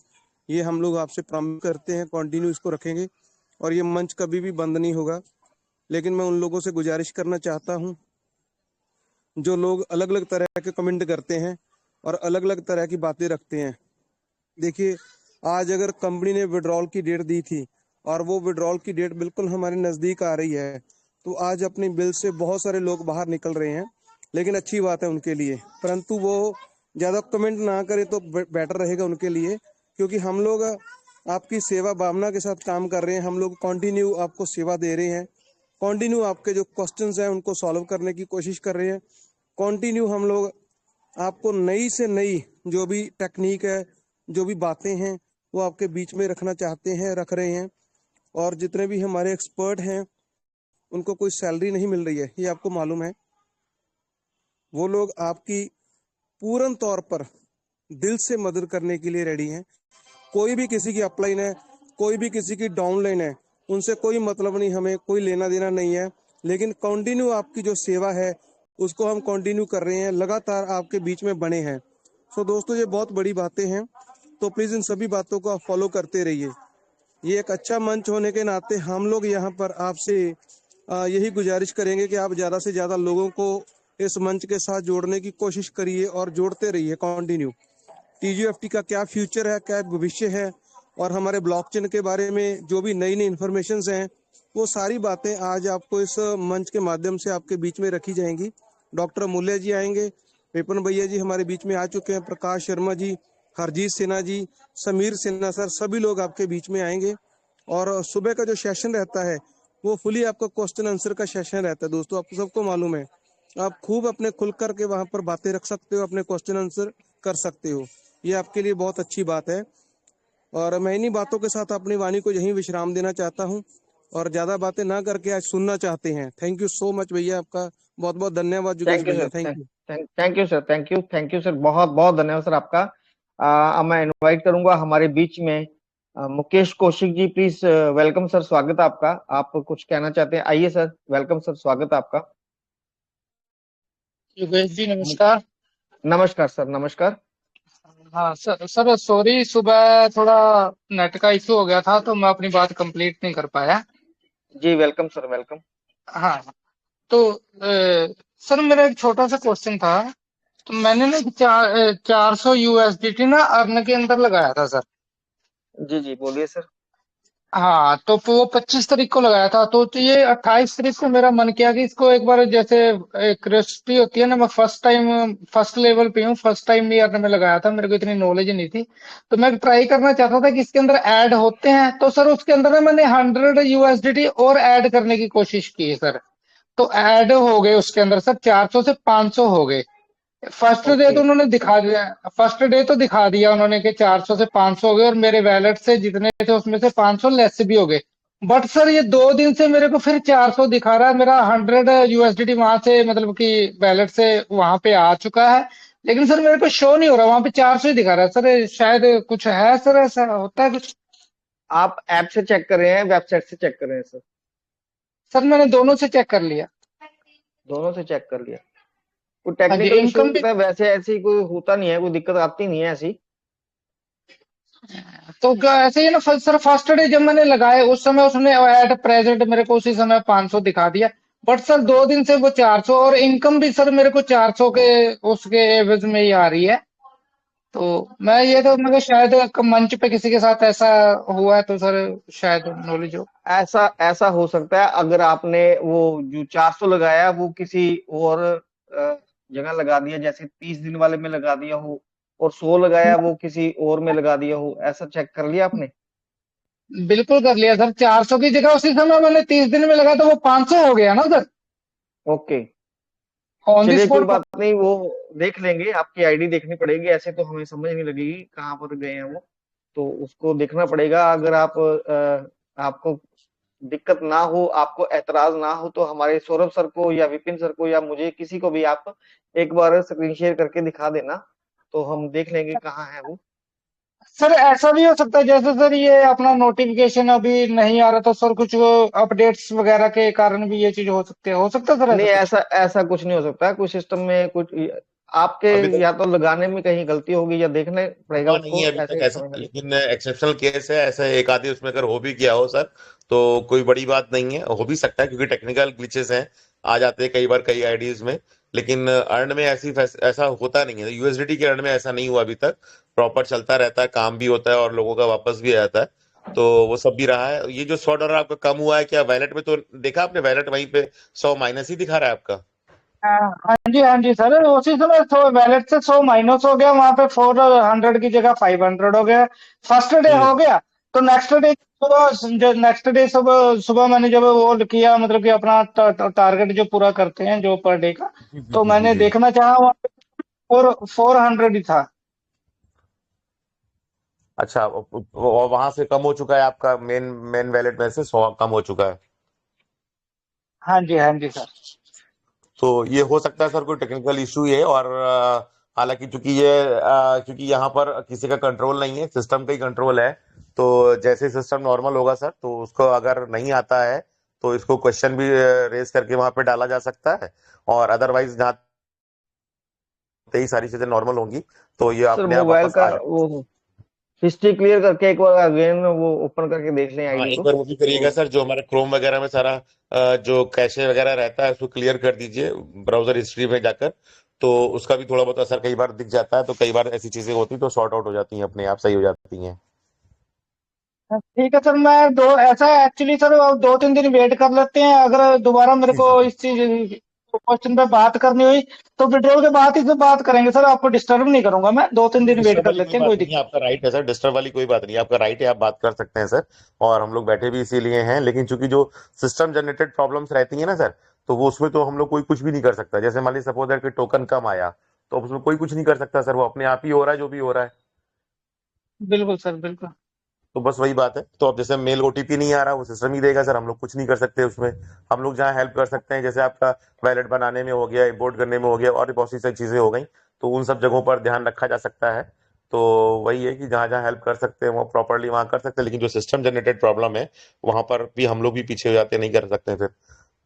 ये हम लोग आपसे प्रॉमिस करते हैं, कंटिन्यू इसको रखेंगे और ये मंच कभी भी बंद नहीं होगा। लेकिन मैं उन लोगों से गुजारिश करना चाहता हूँ जो लोग अलग अलग तरह के कमेंट करते हैं और अलग अलग तरह की बातें रखते हैं। देखिए, आज अगर कंपनी ने विड्रॉल की डेट दी थी और वो विड्रॉल की डेट बिल्कुल हमारे नज़दीक आ रही है, तो आज अपने बिल से बहुत सारे लोग बाहर निकल रहे हैं, लेकिन अच्छी बात है उनके लिए। परंतु वो ज़्यादा कमेंट ना करे तो बेटर रहेगा उनके लिए, क्योंकि हम लोग आपकी सेवा भावना के साथ काम कर रहे हैं। हम लोग कंटिन्यू आपको सेवा दे रहे हैं, कंटिन्यू आपके जो क्वेश्चंस हैं उनको सॉल्व करने की कोशिश कर रहे हैं। कंटिन्यू हम लोग आपको नई से नई जो भी टेक्निक है, जो भी बातें हैं, वो आपके बीच में रखना चाहते हैं, रख रहे हैं। और जितने भी हमारे एक्सपर्ट हैं उनको कोई सैलरी नहीं मिल रही है, ये आपको मालूम है। वो लोग आपकी पूर्ण तौर पर दिल से मदद करने के लिए रेडी हैं। कोई भी किसी की अपलाइन है, कोई भी किसी की डाउनलाइन है, उनसे कोई मतलब नहीं, हमें कोई लेना देना नहीं है। लेकिन कंटिन्यू आपकी जो सेवा है उसको हम कंटिन्यू कर रहे हैं, लगातार आपके बीच में बने हैं। सो दोस्तों, ये बहुत बड़ी बातें हैं, तो प्लीज इन सभी बातों को आप फॉलो करते रहिए। ये एक अच्छा मंच होने के नाते हम लोग यहाँ पर आपसे यही गुजारिश करेंगे कि आप ज़्यादा से ज़्यादा लोगों को इस मंच के साथ जोड़ने की कोशिश करिए और जोड़ते रहिए कंटिन्यू। TGFT का क्या फ्यूचर है, क्या भविष्य है, और हमारे ब्लॉकचेन के बारे में जो भी नई नई इन्फॉर्मेशन हैं, वो सारी बातें आज आपको इस मंच के माध्यम से आपके बीच में रखी जाएंगी। डॉक्टर मूल्य जी आएंगे, विपिन भैया जी हमारे बीच में आ चुके हैं, प्रकाश शर्मा जी, हरजीत सिन्हा जी, समीर सिन्हा सर, सभी लोग आपके बीच में आएंगे। और सुबह का जो सेशन रहता है वो फुली आपका क्वेश्चन आंसर का सेशन रहता है। दोस्तों, आपको सबको मालूम है, आप खूब अपने खुल कर के वहां पर बातें रख सकते हो, अपने क्वेश्चन आंसर कर सकते हो। ये आपके लिए बहुत अच्छी बात है। और मैं इन्हीं बातों के साथ अपनी वाणी को यहीं विश्राम देना चाहता हूँ और ज्यादा बातें ना करके आज सुनना चाहते हैं। थैंक यू सो मच भैया, आपका बहुत बहुत धन्यवाद जुगेश थैंक यू भैया। Sir, thank you. Thank you sir, thank you sir, बहुत बहुत धन्यवाद सर आपका। अब मैं इनवाइट करूंगा हमारे बीच में Mukesh Kaushik ji, please welcome sir, स्वागत है आपका। आप कुछ कहना चाहते हैं? आइए सर, वेलकम सर, स्वागत है आपका। योगेश जी नमस्कार। नमस्कार सर, नमस्कार। हाँ सर सॉरी, सुबह थोड़ा नेट का इशू हो गया था तो मैं अपनी बात कंप्लीट नहीं कर पाया। जी वेलकम सर, वेलकम। हाँ, तो सर मेरा एक छोटा सा क्वेश्चन था। तो मैंने ना 400 USDT ना अर्न के अंदर लगाया था सर। जी जी बोलिए सर। हाँ, तो वो 25 तारीख को लगाया था। तो ये 28 तारीख को मेरा मन किया कि इसको एक बार, जैसे एक रेसिपी होती है ना, मैं फर्स्ट लेवल पे हूँ, फर्स्ट टाइम भी अर्न में लगाया था, मेरे को इतनी नॉलेज नहीं थी। तो मैं ट्राई करना चाहता था कि इसके अंदर ऐड होते हैं। तो सर उसके अंदर ना मैंने 100 USDT और ऐड करने की कोशिश की है सर। तो ऐड हो गए उसके अंदर सर, 400 से 500 हो गए। फर्स्ट डे ओके तो उन्होंने दिखा दिया, फर्स्ट डे तो दिखा दिया उन्होंने कि 400 से 500 हो गए, और मेरे वैलेट से जितने थे उसमें से 500 लेस भी हो गए। बट सर ये 2 दिन से मेरे को फिर 400 दिखा रहा है। मेरा 100 USDT वहां से, मतलब कि वैलेट से वहां पे आ चुका है, लेकिन सर मेरे को शो नहीं हो रहा, वहां पे 400 ही दिखा रहा है सर। शायद कुछ है सर, ऐसा होता है कुछ? आप ऐप से चेक कर रहे हैं, वेबसाइट से चेक कर रहे हैं सर? सर मैंने दोनों से चेक कर लिया। दोनों से चेक कर लिया। कोई हाँ जी, टेक्निकल इशू इनकम भी। होता है, वैसे ऐसी कोई होता नहीं है, कोई दिक्कत आती नहीं है ऐसी। तो ऐसे ही ना सर, फर्स्ट डे जब मैंने लगाए उस समय उसने एट प्रेजेंट मेरे को उसी समय 500 दिखा दिया। बट सर 2 दिन से वो 400, और इनकम भी सर मेरे को 400 के उसके एवज में ही आ रही है। तो मैं ये तो मैं शायद मंच पे किसी के साथ ऐसा हुआ है, तो सर शायद नॉलेज हो। ऐसा ऐसा हो सकता है, अगर आपने वो जो 400 लगाया वो किसी और जगह लगा दिया, जैसे 30 दिन वाले में लगा दिया हो, और 100 लगाया वो किसी और में लगा दिया हो, ऐसा चेक कर लिया आपने? बिल्कुल कर लिया सर। 400 की जगह उसी समय मैंने 30 दिन में लगा तो वो 500 हो गया ना सर, ओके, ऑन दी चलिए कोई स्पॉट। बात नहीं, वो देख लेंगे। आपकी आईडी देखनी पड़ेगी, ऐसे तो हमें समझ नहीं लगेगी कहाँ पर गए हैं वो, तो उसको देखना पड़ेगा। अगर आपको दिक्कत ना हो, आपको ऐतराज ना हो, तो हमारे सौरभ सर को या विपिन सर को या मुझे, किसी को भी आप एक बार स्क्रीन शेयर करके दिखा देना, तो हम देख लेंगे कहाँ है वो। सर ऐसा भी हो सकता है, जैसे सर ये अपना नोटिफिकेशन अभी नहीं आ रहा, तो सर कुछ अपडेट्स वगैरह के कारण भी ये चीज हो सकता है सर, ऐसा नहीं, कुछ? ऐसा ऐसा कुछ नहीं हो सकता। कुछ सिस्टम में कुछ आपके अभी तक या तो लगाने में कहीं गलती होगी, या देखने पड़ेगा हुआ नहीं उसको, है अभी तक ऐसे ऐसा, समय में। लेकिन एक्सेप्शनल केस है, ऐसा एक आदि उसमें अगर हो भी गया हो सर, तो कोई बड़ी बात नहीं है, हो भी सकता है, क्योंकि टेक्निकल ग्लिचेस हैं, आ जाते हैं कई बार कई आईडीज में। लेकिन अर्न में ऐसा होता नहीं है, यूएसडीटी के अर्न में ऐसा नहीं हुआ अभी तक। प्रॉपर चलता रहता है, काम भी होता है और लोगों का वापस भी आ जाता है, तो वो सब भी रहा है। ये जो $100 आपका कम हुआ है, क्या वैलेट में तो देखा आपने? वैलेट वहीं पे 100 माइनस ही दिखा रहा है आपका। हाँ जी सर, उसी समय वैलेट से 100 माइनस हो गया, वहां पे 400 की जगह 500 हो गया। फर्स्ट डे हम्म। हो गया। तो नेक्स्ट डे सुबह सुबह मैंने जब वो किया, मतलब कि अपना टारगेट जो पूरा करते हैं जो पर डे का, जी जी तो जी जी मैंने जी। देखना चाहा, वहां पे 400 ही था। अच्छा, वहां से कम हो चुका है आपका? मेन मेन वैलेट में से 100 कम हो चुका है? हाँ जी सर। तो ये हो सकता है सर कोई टेक्निकल इशू है। और हालांकि क्योंकि यहाँ पर किसी का कंट्रोल नहीं है, सिस्टम का ही कंट्रोल है। तो जैसे सिस्टम नॉर्मल होगा सर, तो उसको अगर नहीं आता है तो इसको क्वेश्चन भी रेज करके वहां पे डाला जा सकता है। और अदरवाइज जहाँ ही सारी चीजें नॉर्मल होंगी तो ये सर अपने आप मोबाइल वापस का आ जाए। वो हिस्ट्री क्लियर करके एक बार अगेन वो ओपन करके देख लें हाँ, आईडी एक को। बार वो भी करिएगा तो सर, जो हमारे क्रोम वगैरह में सारा जो कैशे वगैरह रहता है उसको क्लियर कर दीजिए ब्राउजर हिस्ट्री में जाकर। तो उसका भी थोड़ा बहुत असर कई बार दिख जाता है, तो कई बार ऐसी चीजें होती तो सॉर्ट आउट हो जाती हैं, अपने आप सही हो जाती हैं। ठीक है सर, मैं दो ऐसा एक्चुअली सर 2-3 दिन वेट कर लेते हैं। अगर दोबारा मेरे जी को जी। इस चीज क्वेश्चन पे बात करनी हुई तो विड्रॉल के बाद ही तो बात करेंगे सर, आपको डिस्टर्ब नहीं करूंगा मैं। 2-3 दिन वेट डिस्टर्ब कर वाली कोई लेते हैं, बात कोई नहीं है, दिक्कत। आपका राइट है सर। डिस्टर्ब वाली कोई बात नहीं है, आपका राइट है, आप बात कर सकते हैं सर। और हम लोग बैठे भी इसीलिए हैं। लेकिन चूंकि जो सिस्टम जनरेटेड प्रॉब्लम्स रहती है ना सर, तो वो उसमें तो हम लोग कोई कुछ भी नहीं कर सकता। जैसे मान लीजिए सपोज दैट कि टोकन कम आया, तो अब उसमें कोई कुछ नहीं कर सकता सर, वो अपने आप ही हो रहा है जो भी हो रहा है। बिल्कुल सर, बिल्कुल। तो बस वही बात है। तो अब जैसे मेल ओटीपी नहीं आ रहा, वो सिस्टम ही देगा सर, हम लोग कुछ नहीं कर सकते उसमें। हम लोग जहाँ हेल्प कर सकते हैं, जैसे आपका वैलेट बनाने में हो गया, इंपोर्ट करने में हो गया, और भी बहुत सी सारी चीजें हो गई, तो उन सब जगहों पर ध्यान रखा जा सकता है। तो वही है कि जहाँ जहाँ हेल्प कर सकते हैं वो प्रॉपरली वहाँ कर सकते हैं। लेकिन जो सिस्टम जनरेटेड प्रॉब्लम है, वहां पर भी हम लोग भी पीछे हो जाते हैं, नहीं कर सकते हैं फिर।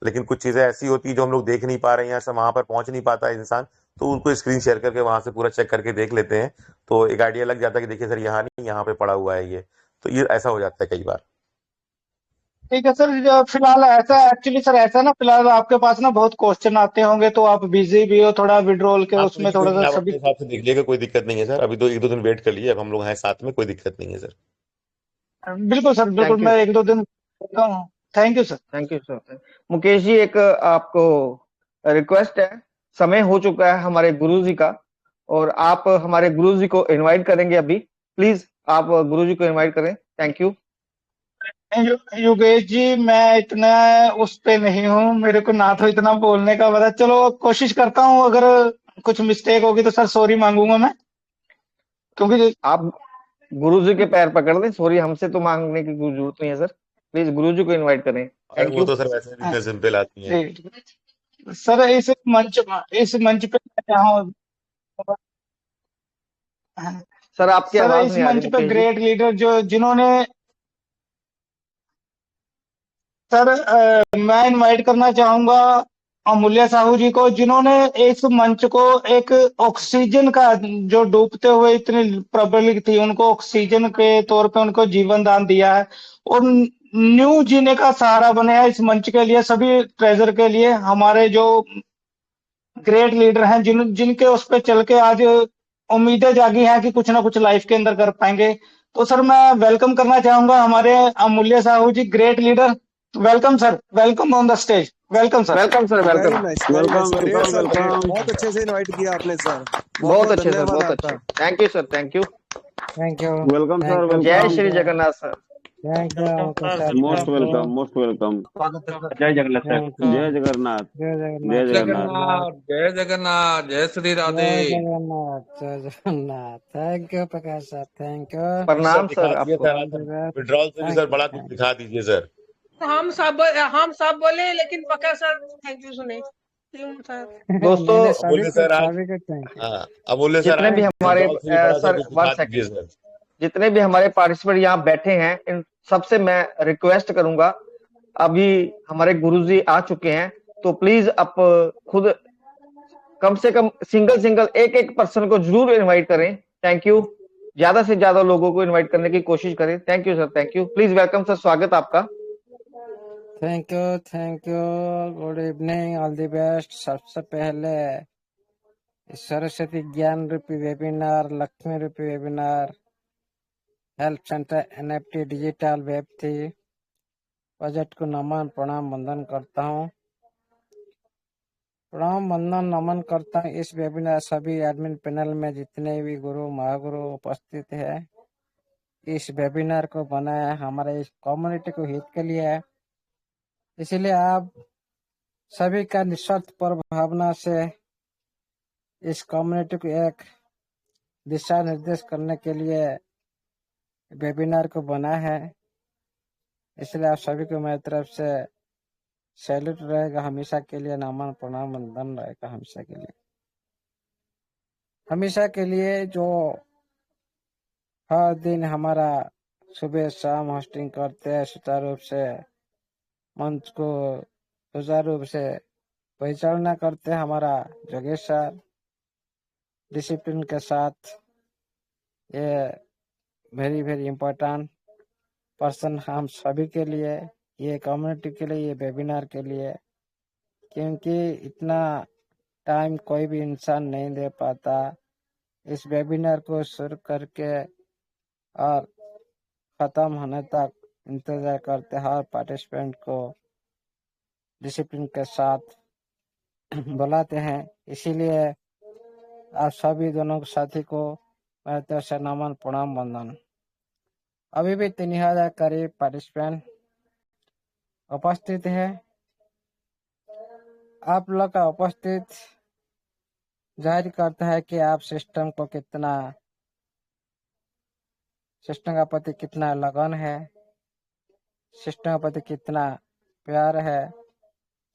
लेकिन कुछ चीजें ऐसी होती है जो हम लोग देख नहीं पा रहे हैं, या वहां पर पहुंच नहीं पाता है इंसान, तो उनको स्क्रीन शेयर करके वहां से पूरा चेक करके देख लेते हैं। तो एक आइडिया लग जाता है कि देखिए सर यहाँ नहीं, यहाँ पे पड़ा हुआ है ये। तो ये ऐसा हो जाता है कई बार। ठीक है सर, जो फिलहाल ऐसा एक्चुअली सर ऐसा ना, फिलहाल आपके पास ना बहुत क्वेश्चन आते होंगे तो आप बिजी भी हो थोड़ा विड्रॉल के हाँ, उसमें, थोड़ा सा आप सभी। अपने हिसाब से देख लीजिएगा, कोई दिक्कत नहीं है सर। अभी तो एक दो दिन वेट कर लिए, अब हम लोग हैं साथ में, कोई दिक्कत नहीं है सर। बिल्कुल सर, बिल्कुल, थैंक यू, मैं 1-2 दिन करता हूँ। Thank you sir. Thank you sir. Mukesh ji, एक आपको रिक्वेस्ट है। समय हो चुका है हमारे गुरु जी का, और आप हमारे गुरु जी को इनवाइट करेंगे अभी। प्लीज आप गुरु जी को इनवाइट करें। Thank you. योगेश जी, मैं इतना उस पे नहीं हूँ, मेरे को ना तो इतना बोलने का पता। चलो कोशिश करता हूँ, अगर कुछ मिस्टेक होगी तो सर सॉरी मांगूंगा मैं, क्योंकि आप गुरु जी के पैर पकड़ लें, सॉरी हमसे तो मांगने की कोई जरूरत नहीं है सर। प्लीज गुरु जी को इनवाइट करें। अरे थैंक वो यू। तो सर वैसे भी इतने सिंपल आदमी है। जी, सर इस मंच पे मैं चाहूँ, सर आपकी सर आवाज इस नहीं आ रही मंच पे मुकेश जी। ग्रेट लीडर जो जिन्होंने, सर मैं इनवाइट करना चाहूंगा अमूल्य साहू जी को, जिन्होंने इस मंच को एक ऑक्सीजन का, जो डूबते हुए इतनी प्रबलित थी, उनको ऑक्सीजन के तौर पे उनको जीवन दान दिया है, और न्यू जीने का सहारा बने हैं इस मंच के लिए, सभी ट्रेजर के लिए। हमारे जो ग्रेट लीडर हैं, जिनके उस पे चल के आज उम्मीदें जागी हैं कि कुछ ना कुछ लाइफ के अंदर कर पाएंगे। तो सर मैं वेलकम करना चाहूंगा हमारे Amulya Sahu ji, great leader. Welcome sir, welcome on the stage, welcome sir. Welcome sir, very welcome. Nice, very nice, welcome great welcome sir, great. Welcome. बहुत अच्छे से इनवाइट किया आपने सर। बहुत बहुत बहुत अच्छे सर, धन्यवाद बहुत आपका। अच्छे। Thank you sir, thank you. Thank you. Welcome sir, thank you. जय welcome. Shri Jagannath sir. Thank you okay sir, most thank you. Welcome, most welcome. जय जगन्नाथ सर। Thank you. जय जगन्नाथ। जय जय जगन्नाथ, जय जगन्नाथ। जगन्नाथ, जय जगन्नाथ, जय श्री राधे। जय जगन्नाथ, जय Jagannath. Thank you Prakash sir, thank you. Sir प्रणाम दिखा सर दीजिए आपको। सर, ऑल आज द बेस्ट। विड्रॉल से भी थैंक सर यू, बड़ा कुछ थैंक दिखा दीजिए सर। हम सब बोले, लेकिन पक्का सर थैंक यू सुने क्यों सर। यू। दोस्तों, नहीं नहीं, अमूल्य सर आज, सभी को थैंक यू। हाँ अमूल्य सर जितने आज भी थैंक हमारे विड्रॉल से भी बड़ा सर सर कुछ वन दिखा दीजिए सेकंड, सर। जितने भी हमारे पार्टिसिपेंट यहाँ बैठे हैं, इन सबसे मैं रिक्वेस्ट करूंगा। अभी हमारे गुरुजी आ चुके हैं, तो प्लीज आप खुद कम से कम सिंगल सिंगल एक एक पर्सन को जरूर इनवाइट करें। Thank you. ज्यादा से ज्यादा लोगों को इनवाइट करने की कोशिश करें। Thank you sir, thank you. Please welcome sir, स्वागत आपका। Thank you, thank you. Good evening, all the best. सबसे पहले इस सरस्वती ज्ञान रूपी वेबिनार, लक्ष्मी रूपी webinar, help centre NFT digital web थी, प्रोजेक्ट को नमन प्रणाम वंदन करता हूँ। प्रणाम वंदन नमन करता हूँ इस वेबिनार सभी एडमिन पैनल में जितने भी गुरु महागुरु उपस्थित है। इस वेबिनार को बनाया हमारे इस कम्युनिटी को हित के लिए है, इसलिए आप सभी का निस्वार्थ पर भावना से इस कम्युनिटी को एक दिशा निर्देश करने के लिए वेबिनार को बना है। इसलिए आप सभी को मेरी तरफ से सैल्यूट रहेगा हमेशा के लिए, नमन प्रणाम वंदन रहेगा हमेशा के लिए, हमेशा के लिए। जो हर दिन हमारा सुबह शाम होस्टिंग करते हैं सुचारू रूप से, मंच को सुचारू रूप से परिचालना करते हैं हमारा जोगेश सर डिसिप्लिन के साथ। ये वेरी वेरी इम्पोर्टेंट पर्सन हम सभी के लिए, ये कम्युनिटी के लिए, ये वेबिनार के लिए, क्योंकि इतना टाइम कोई भी इंसान नहीं दे पाता। इस वेबिनार को शुरू करके और खत्म होने तक इंतजार करते हैं हर पार्टिसिपेंट को डिसिप्लिन के साथ बुलाते हैं। इसीलिए आप सभी दोनों साथी को मेरे तरफ से नमन प्रणाम वंदन। अभी भी 3000 करीब पार्टिसिपेंट उपस्थित है। आप लोग का उपस्थित जाहिर करता है कि आप सिस्टम का प्रति कितना लगन है, सिस्टम के प्रति कितना प्यार है,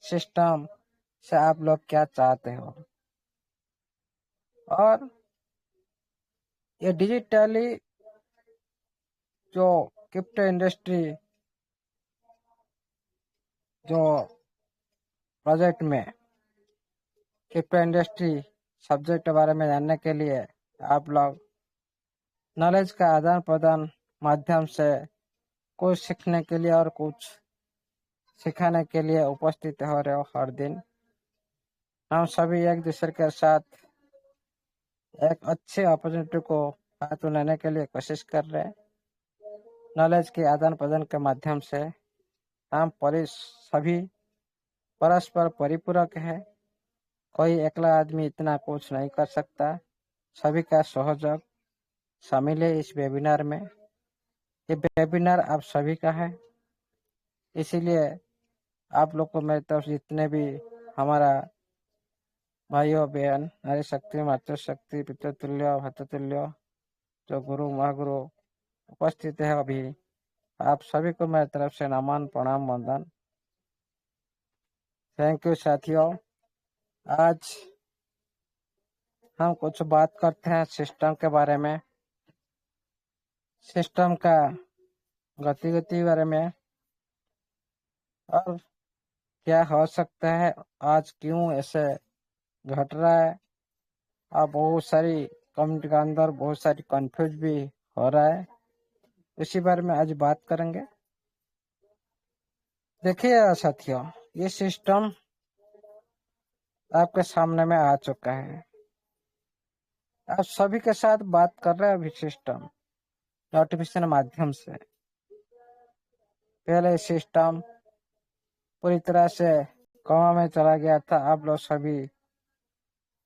सिस्टम से आप लोग क्या चाहते हो। और ये डिजिटली जो क्रिप्टो इंडस्ट्री जो प्रोजेक्ट में क्रिप्टो इंडस्ट्री सब्जेक्ट के बारे में जानने के लिए आप लोग नॉलेज का आदान प्रदान माध्यम से कुछ सीखने के लिए और कुछ सिखाने के लिए उपस्थित हो रहे हो। हर दिन हम सभी एक दूसरे के साथ एक अच्छे अपॉर्चुनिटी को हाथ लेने के लिए कोशिश कर रहे हैं। नॉलेज के आदान प्रदान के माध्यम से हम सभी परस्पर परिपूरक है। कोई अकेला आदमी इतना कुछ नहीं कर सकता, सभी का सहयोग शामिल है इस वेबिनार में। ये वेबिनार आप सभी का है, इसीलिए आप लोग को मेरी तरफ जितने भी हमारा भाइयों बहन नारी शक्ति मातृशक्ति पितृतुल्य भ्रातृतुल्य जो गुरु महागुरु उपस्थित है, अभी आप सभी को मेरी तरफ से नमन प्रणाम वंदन। थैंक यू साथियों। आज हम कुछ बात करते हैं सिस्टम के बारे में, सिस्टम का गतिविधि बारे में, और क्या हो सकता है, आज क्यों ऐसे घट रहा है, और बहुत सारी कम्युनिटी के अंदर बहुत सारी कंफ्यूज भी हो रहा है। इसी बारे में आज बात करेंगे। देखिए साथियों, ये सिस्टम आपके सामने में आ चुका है। आप सभी के साथ बात कर रहे हैं अभी सिस्टम नोटिफिकेशन माध्यम से। पहले सिस्टम पूरी तरह से कोमा में चला गया था, आप लोग सभी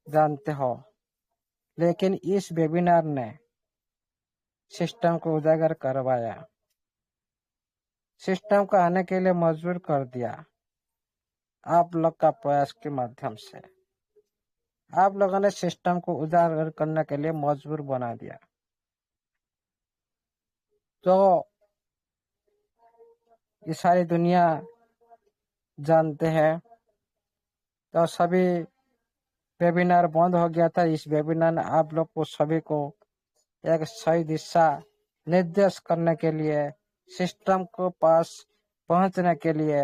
जानते हो, लेकिन इस वेबिनार ने सिस्टम को उजागर करवाया, सिस्टम को आने के लिए मजबूर कर दिया। आप लोग का प्रयास के माध्यम से आप लोगों ने सिस्टम को उजागर करने के लिए मजबूर बना दिया। तो ये सारी दुनिया जानते हैं, तो सभी वेबिनार बंद हो गया था। इस वेबिनार ने आप लोग को सभी को एक सही दिशा निर्देश करने के लिए, सिस्टम को पास पहुंचने के लिए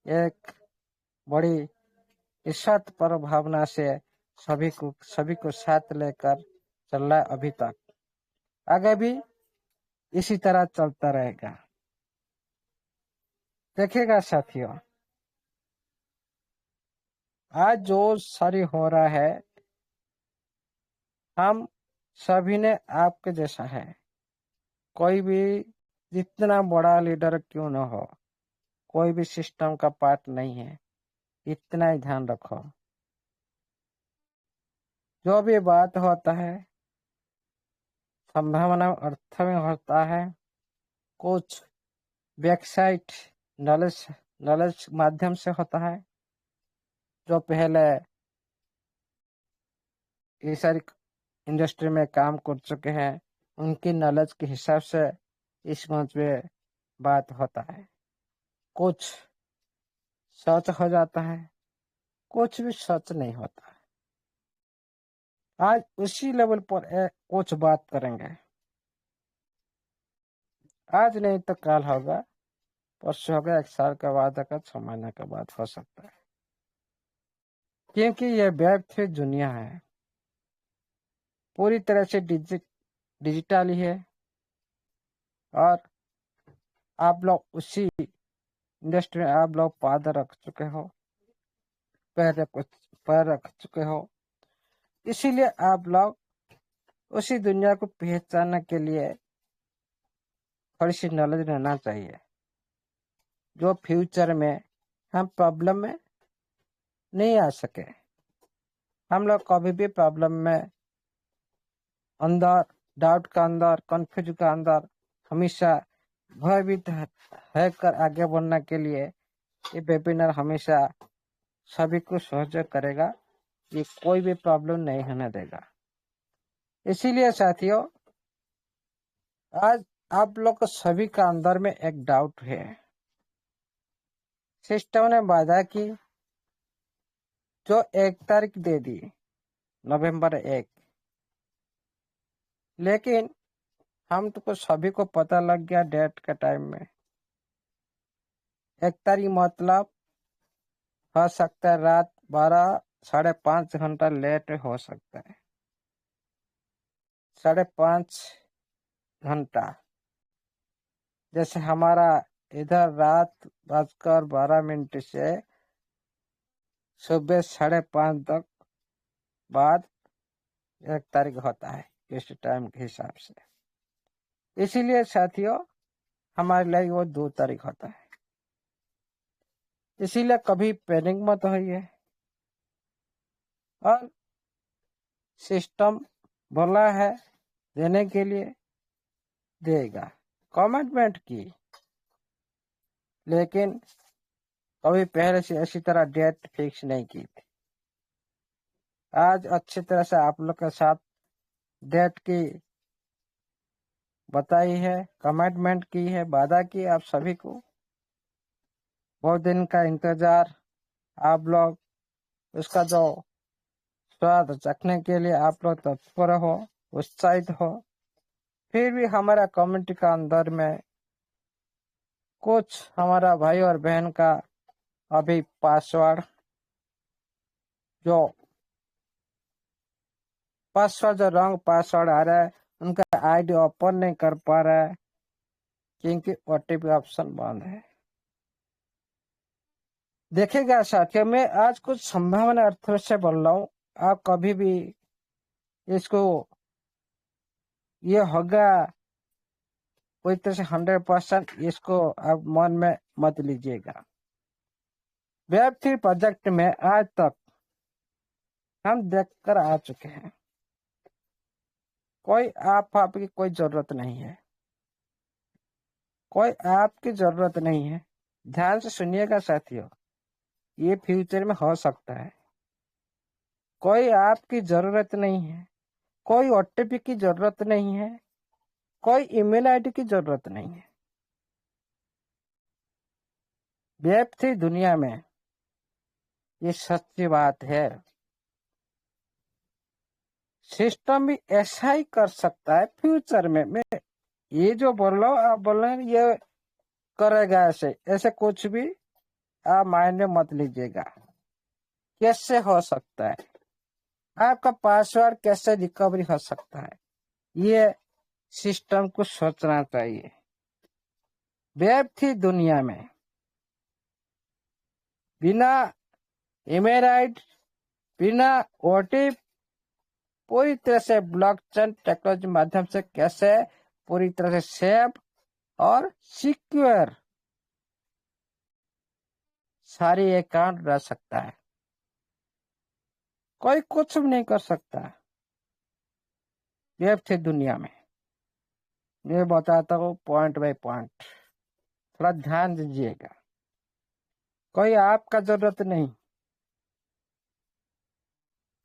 एक बड़ी इज्जत पर भावना से सभी को साथ लेकर चल रहा है अभी तक। आगे भी इसी तरह चलता रहेगा। देखिएगा साथियों, आज जो सारी हो रहा है, हम सभी ने आपके जैसा है। कोई भी जितना बड़ा लीडर क्यों न हो, कोई भी सिस्टम का पार्ट नहीं है, इतना ही ध्यान रखो। जो भी बात होता है संभावना अर्थ में होता है, कुछ वेबसाइट नॉलेज माध्यम से होता है। जो पहले ये सारी इंडस्ट्री में काम कर चुके हैं, उनकी नॉलेज के हिसाब से इस मंच में बात होता है। कुछ सच हो जाता है, कुछ भी सच नहीं होता है। आज उसी लेवल पर कुछ बात करेंगे। आज नहीं तो कल होगा, परसों होगा, 1 साल के बाद होगा, 6 महीने के बाद हो सकता है, क्योंकि ये वेब 3 दुनिया है, पूरी तरह से डिजिटल ही है। और आप लोग उसी इंडस्ट्री में आप लोग पाद रख चुके हो, पैर रख चुके हो, इसीलिए आप लोग उसी दुनिया को पहचानने के लिए थोड़ी सी नॉलेज रहना चाहिए, जो फ्यूचर में हम प्रॉब्लम में नहीं आ सके। हम लोग कभी भी प्रॉब्लम में अंदर, डाउट का अंदर, कंफ्यूज का अंदर हमेशा भयभीत है कर आगे बढ़ने के लिए ये वेबिनार हमेशा सभी को सहयोग करेगा, ये कोई भी प्रॉब्लम नहीं होने देगा। इसीलिए साथियों, आज आप लोग को सभी का अंदर में एक डाउट है। सिस्टम ने वादा की जो 1 तारीख दे दी, नवंबर 1, लेकिन हम तो सभी को पता लग गया डेट के टाइम में 1 तारीख मतलब हो सकता है रात 12 साढ़े 5 घंटा लेट हो सकता है, 5.5 घंटा। जैसे हमारा इधर रात 12:12 से सुबह 5:30 तक बाद 1 तारीख होता है इस टाइम के हिसाब से। इसीलिए साथियों, हमारे लिए वो 2 तारीख होता है। इसीलिए कभी पैनिक मत होइए, और सिस्टम बोला है देने के लिए देगा, कमिटमेंट की, लेकिन कभी पहले से ऐसी तरह डेट फिक्स नहीं की थी। आज अच्छी तरह से आप लोग के साथ डेट की बताई है, कमिटमेंट की है, वादा की आप सभी को। बहुत दिन का इंतजार, आप लोग उसका जो स्वाद चखने के लिए आप लोग तत्पर हो, उत्साहित हो। फिर भी हमारा कम्युनिटी का अंदर में कुछ हमारा भाई और बहन का अभी पासवर्ड जो रॉन्ग पासवर्ड आ रहा है, उनका आईडी ओपन नहीं कर पा रहा है क्योंकि ओटीपी ऑप्शन बंद है। देखिएगा साथियों, मैं आज कुछ संभावना अर्थों से बोल रहा हूँ, आप कभी भी इसको ये होगा कोई तरह से 100% इसको आप मन में मत लीजिएगा। वेब3 प्रोजेक्ट में आज तक हम देखकर आ चुके हैं, कोई आपकी कोई जरूरत नहीं है, कोई आपकी जरूरत नहीं है। ध्यान से सुनिएगा साथियों, ये फ्यूचर में हो सकता है। कोई आपकी जरूरत नहीं है, कोई ओटीपी की जरूरत नहीं है, कोई ईमेल आईडी की जरूरत नहीं है। वेब3 दुनिया में ये सच्ची बात है। सिस्टम भी ऐसा ही कर सकता है फ्यूचर में। मैं ये जो बोल रहा हूँ, आप बोल रहे हैं ये करेगा ऐसे कुछ भी आप माइंड में मत लीजिएगा। कैसे हो सकता है, आपका पासवर्ड कैसे रिकवरी हो सकता है, ये सिस्टम को सोचना चाहिए। वेब3 दुनिया में बिना ईमेल आईडी, बिना ओटीपी, पूरी तरह से ब्लॉकचेन टेक्नोलॉजी माध्यम से कैसे पूरी तरह से सेफ और सिक्योर सारी अकाउंट रह सकता है। कोई कुछ भी नहीं कर सकता वेब3 दुनिया में। मैं बताता हूँ पॉइंट बाय पॉइंट, थोड़ा ध्यान दीजिएगा। कोई आपका जरूरत नहीं,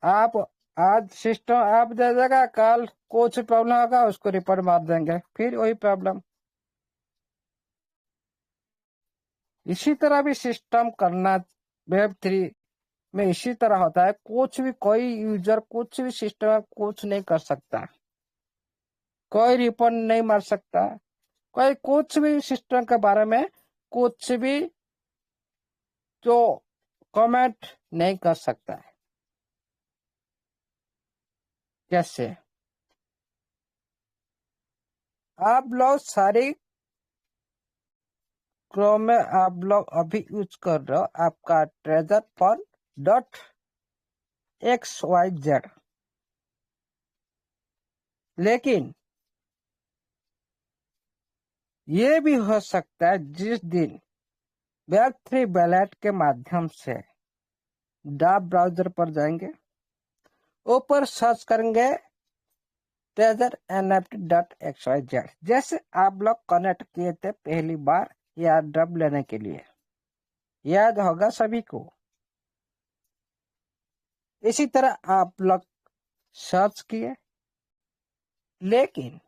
आप आज सिस्टम आप दे देगा, कल कुछ प्रॉब्लम होगा उसको रिपोर्ट मार देंगे, फिर वही प्रॉब्लम। इसी तरह भी सिस्टम करना Web3 में इसी तरह होता है। कुछ भी कोई यूजर कुछ भी सिस्टम में कुछ नहीं कर सकता, कोई रिपोर्ट नहीं मार सकता, कोई कुछ भी सिस्टम के बारे में कुछ भी जो कमेंट नहीं कर सकता है। कैसे? आप लोग सारी क्रोम में आप लोग अभी यूज कर रहे हो आपका ट्रेजर फंड डॉट XYZ, लेकिन ये भी हो सकता है जिस दिन Web3 वैलेट के माध्यम से डाब ब्राउजर पर जाएंगे, ऊपर सर्च करेंगे ट्रेजर NFT.xyz, जैसे आप लोग कनेक्ट किए थे पहली बार एयर ड्रॉप लेने के लिए, याद होगा सभी को। इसी तरह आप लोग सर्च किए, लेकिन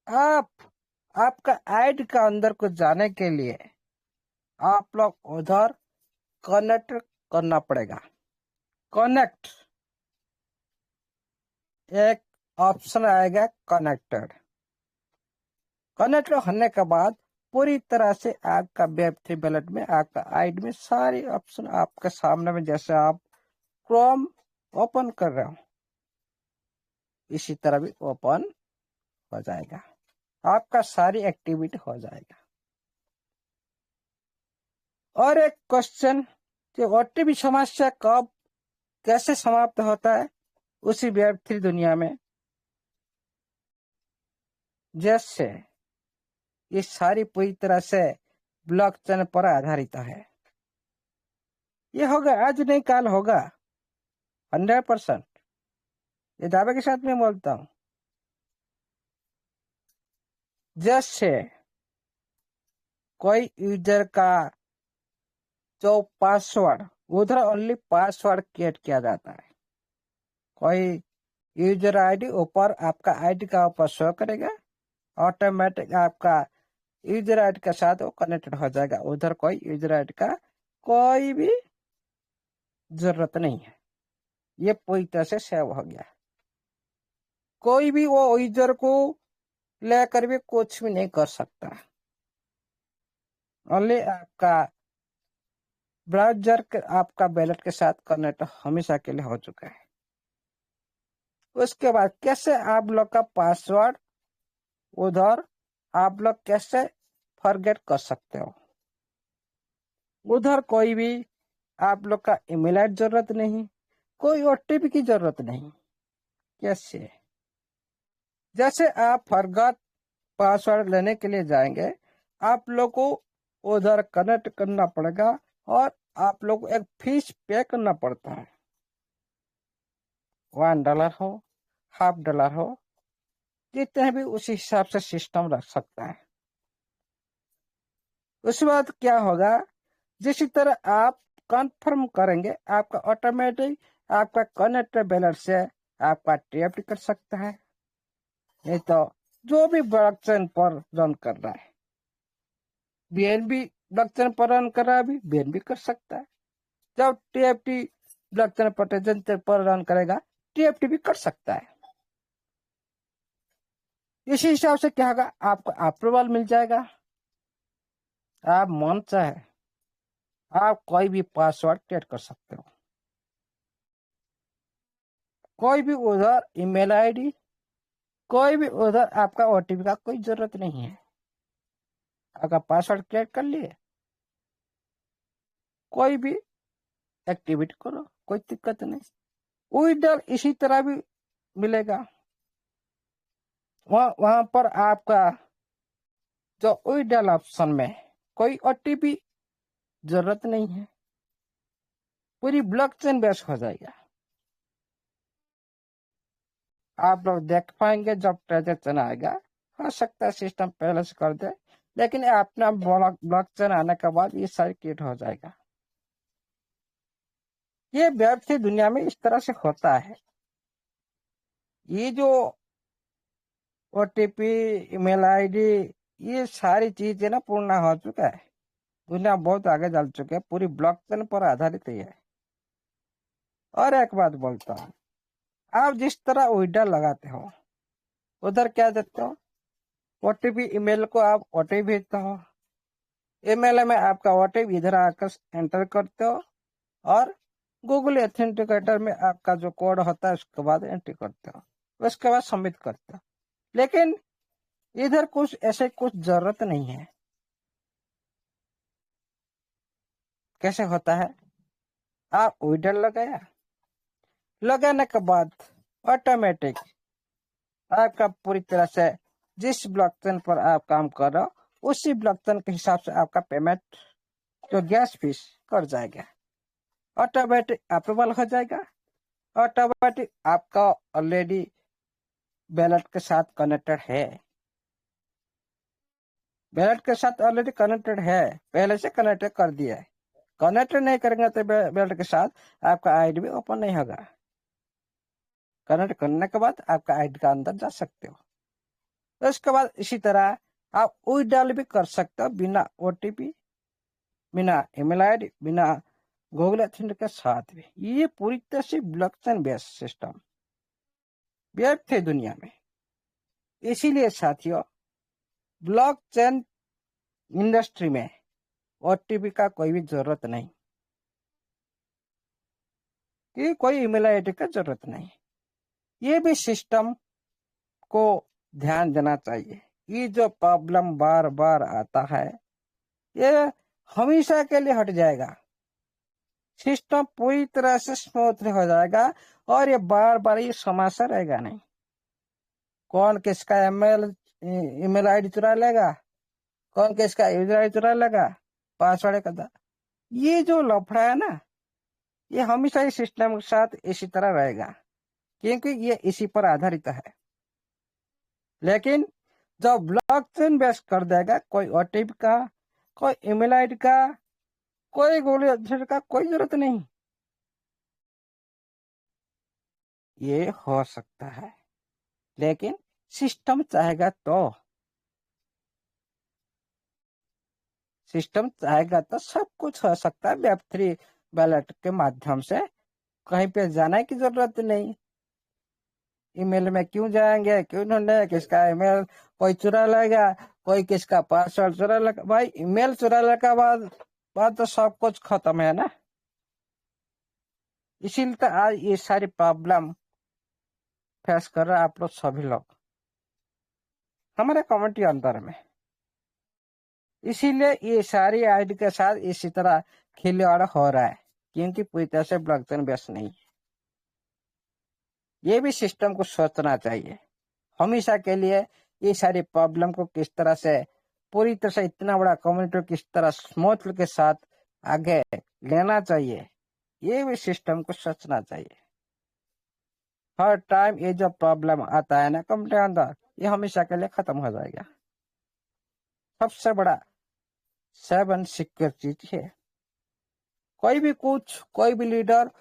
आपका आईडी का अंदर को जाने के लिए आप लोग उधर कनेक्ट करना पड़ेगा। कनेक्ट एक ऑप्शन आएगा, कनेक्टेड। कनेक्ट होने के बाद पूरी तरह से आपका Web3 वैलेट में आपका आईडी में सारी ऑप्शन आपके सामने में, जैसे आप क्रोम ओपन कर रहे हो इसी तरह भी ओपन हो जाएगा, आपका सारी एक्टिविटी हो जाएगा। और एक क्वेश्चन कि OTP समस्या कब कैसे समाप्त होता है उसी Web3 दुनिया में, जैसे ये सारी पूरी तरह से ब्लॉकचेन पर आधारित है। ये होगा आज नहीं काल होगा, 100%, ये दावे के साथ मैं बोलता हूँ। जैसे कोई यूजर का जो पासवर्ड उधर ओनली पासवर्ड क्रिएट किया जाता है, कोई यूजर आईडी ऊपर आपका आईडी का ऊपर शो करेगा, ऑटोमेटिक आपका यूजर आईडी के साथ वो कनेक्टेड हो जाएगा। उधर कोई यूजर आईडी का कोई भी जरूरत नहीं है, ये पूरी तरह से सेव हो गया। कोई भी वो यूजर को लेकर भी कुछ भी नहीं कर सकता, ओनली आपका ब्राउजर आपका वैलेट के साथ कनेक्ट हमेशा के लिए हो चुका है। उसके बाद कैसे आप लोग का पासवर्ड उधर आप लोग कैसे फॉरगेट कर सकते हो। उधर कोई भी आप लोग का ईमेल आईडी जरूरत नहीं, कोई OTP की जरूरत नहीं। कैसे? जैसे आप फॉरगॉट पासवर्ड लेने के लिए जाएंगे, आप लोग को उधर कनेक्ट करना पड़ेगा और आप लोग को एक फीस पे करना पड़ता है, $1 हो $50 हो, जितने भी उसी हिसाब से सिस्टम रख सकता है। उसके बाद क्या होगा, जिस तरह आप कंफर्म करेंगे आपका ऑटोमेटिक आपका कनेक्ट वैलेट से आपका TFT कर सकता है। नहीं तो जो भी ब्लॉकचेन पर रन कर रहा है, BNB ब्लॉकचेन पर रन कर रहा है, अभी BNB कर सकता है। जब TFT ब्लॉकचेन पर रन करेगा, TFT भी कर सकता है। इसी हिसाब से क्या होगा, आपको अप्रूवल मिल जाएगा। आप मन चाहे आप कोई भी पासवर्ड क्रिएट कर सकते हो, कोई भी उधर ईमेल आईडी, कोई भी उधर आपका OTP का कोई जरूरत नहीं है। आपका पासवर्ड क्रिएट कर लिए, कोई भी एक्टिविटी करो, कोई दिक्कत नहीं। विड्रॉल इसी तरह भी मिलेगा। वहां पर आपका जो विड्रॉल ऑप्शन में कोई OTP जरूरत नहीं है, पूरी ब्लॉकचेन बेस हो जाएगा। आप लोग देख पाएंगे जब ट्रांजेक्शन आएगा, हो सकता है सिस्टम पहले से कर दे, लेकिन अपना ब्लॉकचेन आने के बाद ये सारी क्रिएट हो जाएगा। ये Web3 दुनिया में इस तरह से होता है। ये जो OTP ईमेल आईडी ये सारी चीजें ना पूर्ण हो चुका है, दुनिया बहुत आगे चल चुके हैं, पूरी ब्लॉकचेन पर आधारित ही है। और एक बात बोलता हूँ, आप जिस तरह विड्रॉल लगाते हो उधर क्या देते हो, ओटीपी ईमेल को आप ओटीपी भेजते हो, ईमेल में आपका ओटीपी इधर आकर एंटर करते हो और गूगल एथेंटिकेटर में आपका जो कोड होता है उसके बाद एंट्री करते हो, उसके बाद सबमिट करते हो। लेकिन इधर कुछ ऐसे कुछ जरूरत नहीं है। कैसे होता है, आप विड्रॉल लगाने के बाद ऑटोमेटिक आपका पूरी तरह से जिस ब्लॉकचेन पर आप काम कर रहे हो उसी ब्लॉकचेन के हिसाब से आपका पेमेंट जो गैस फीस कर जाएगा, ऑटोमेटिक अप्रूवल हो जाएगा। ऑटोमेटिक आपका ऑलरेडी बैलेट के साथ कनेक्टेड है, बैलेट के साथ ऑलरेडी कनेक्टेड है, पहले से कनेक्टेड कर दिया है। कनेक्टेड नहीं करेंगे तो बैलेट के साथ आपका आईडी भी ओपन नहीं होगा। कनेक्ट करने के बाद आपका आईडी का अंदर जा सकते हो। उसके बाद इसी तरह आप विड्रॉल भी कर सकते हो बिना ओटीपी, बिना ईमेल आईडी, बिना गूगल एथेंटिकेटर के साथ भी। ये पूरी तरह से ब्लॉकचेन बेस्ड सिस्टम व्यर्थ है दुनिया में। इसीलिए साथियों, ब्लॉकचेन इंडस्ट्री में ओटीपी का कोई भी जरूरत नहीं, कि कोई ईमेल आईडी का जरूरत नहीं। ये भी सिस्टम को ध्यान देना चाहिए। ये जो प्रॉब्लम बार बार आता है ये हमेशा के लिए हट जाएगा, सिस्टम पूरी तरह से स्मूथली हो जाएगा और ये बार बार ये समस्या रहेगा नहीं। कौन किसका ईमेल आईडी चुरा लेगा, कौन किसका यूजर आईडी चुरा लेगा, पासवर्ड का, ये जो लफड़ा है ना, ये हमेशा इस सिस्टम के साथ इसी तरह रहेगा क्योंकि ये इसी पर आधारित है। लेकिन जब ब्लॉकचेन बेस कर देगा, कोई ओटीपी का, कोई ईमेल आईडी का, कोई गूगल का कोई जरूरत नहीं। ये हो सकता है लेकिन सिस्टम चाहेगा तो, सिस्टम चाहेगा तो सब कुछ हो सकता है। वेब3 बैलेट के माध्यम से कहीं पे जाने की जरूरत नहीं। ईमेल में क्यों जाएंगे, क्यों ढूंढे, किसका ईमेल कोई चुरा लेगा, कोई किसका पासवर्ड चुरा लेगा। भाई ईमेल चुरा लेने के बाद तो सब कुछ खत्म है ना। इसीलिए तो आज ये सारी प्रॉब्लम फेस कर रहे आप लोग सभी लोग हमारे कम्युनिटी अंदर में। इसीलिए ये सारी आईडी के साथ इसी तरह खिलवाड़ हो रहा है क्योंकि पूरी तरह से ब्लॉकचेन बेस नहीं है। ये भी सिस्टम को सोचना चाहिए हमेशा के लिए। ये सारी प्रॉब्लम को किस तरह से पूरी तरह से इतना बड़ा कम्युनिटी किस तरह स्मूथ के साथ आगे लेना चाहिए, ये भी सिस्टम को सोचना चाहिए। हर टाइम ये जो प्रॉब्लम आता है ना कम्युनिटी अंदर, ये हमेशा के लिए खत्म हो जाएगा। सबसे बड़ा 7 सिक्योर चीज है। कोई भी लीडर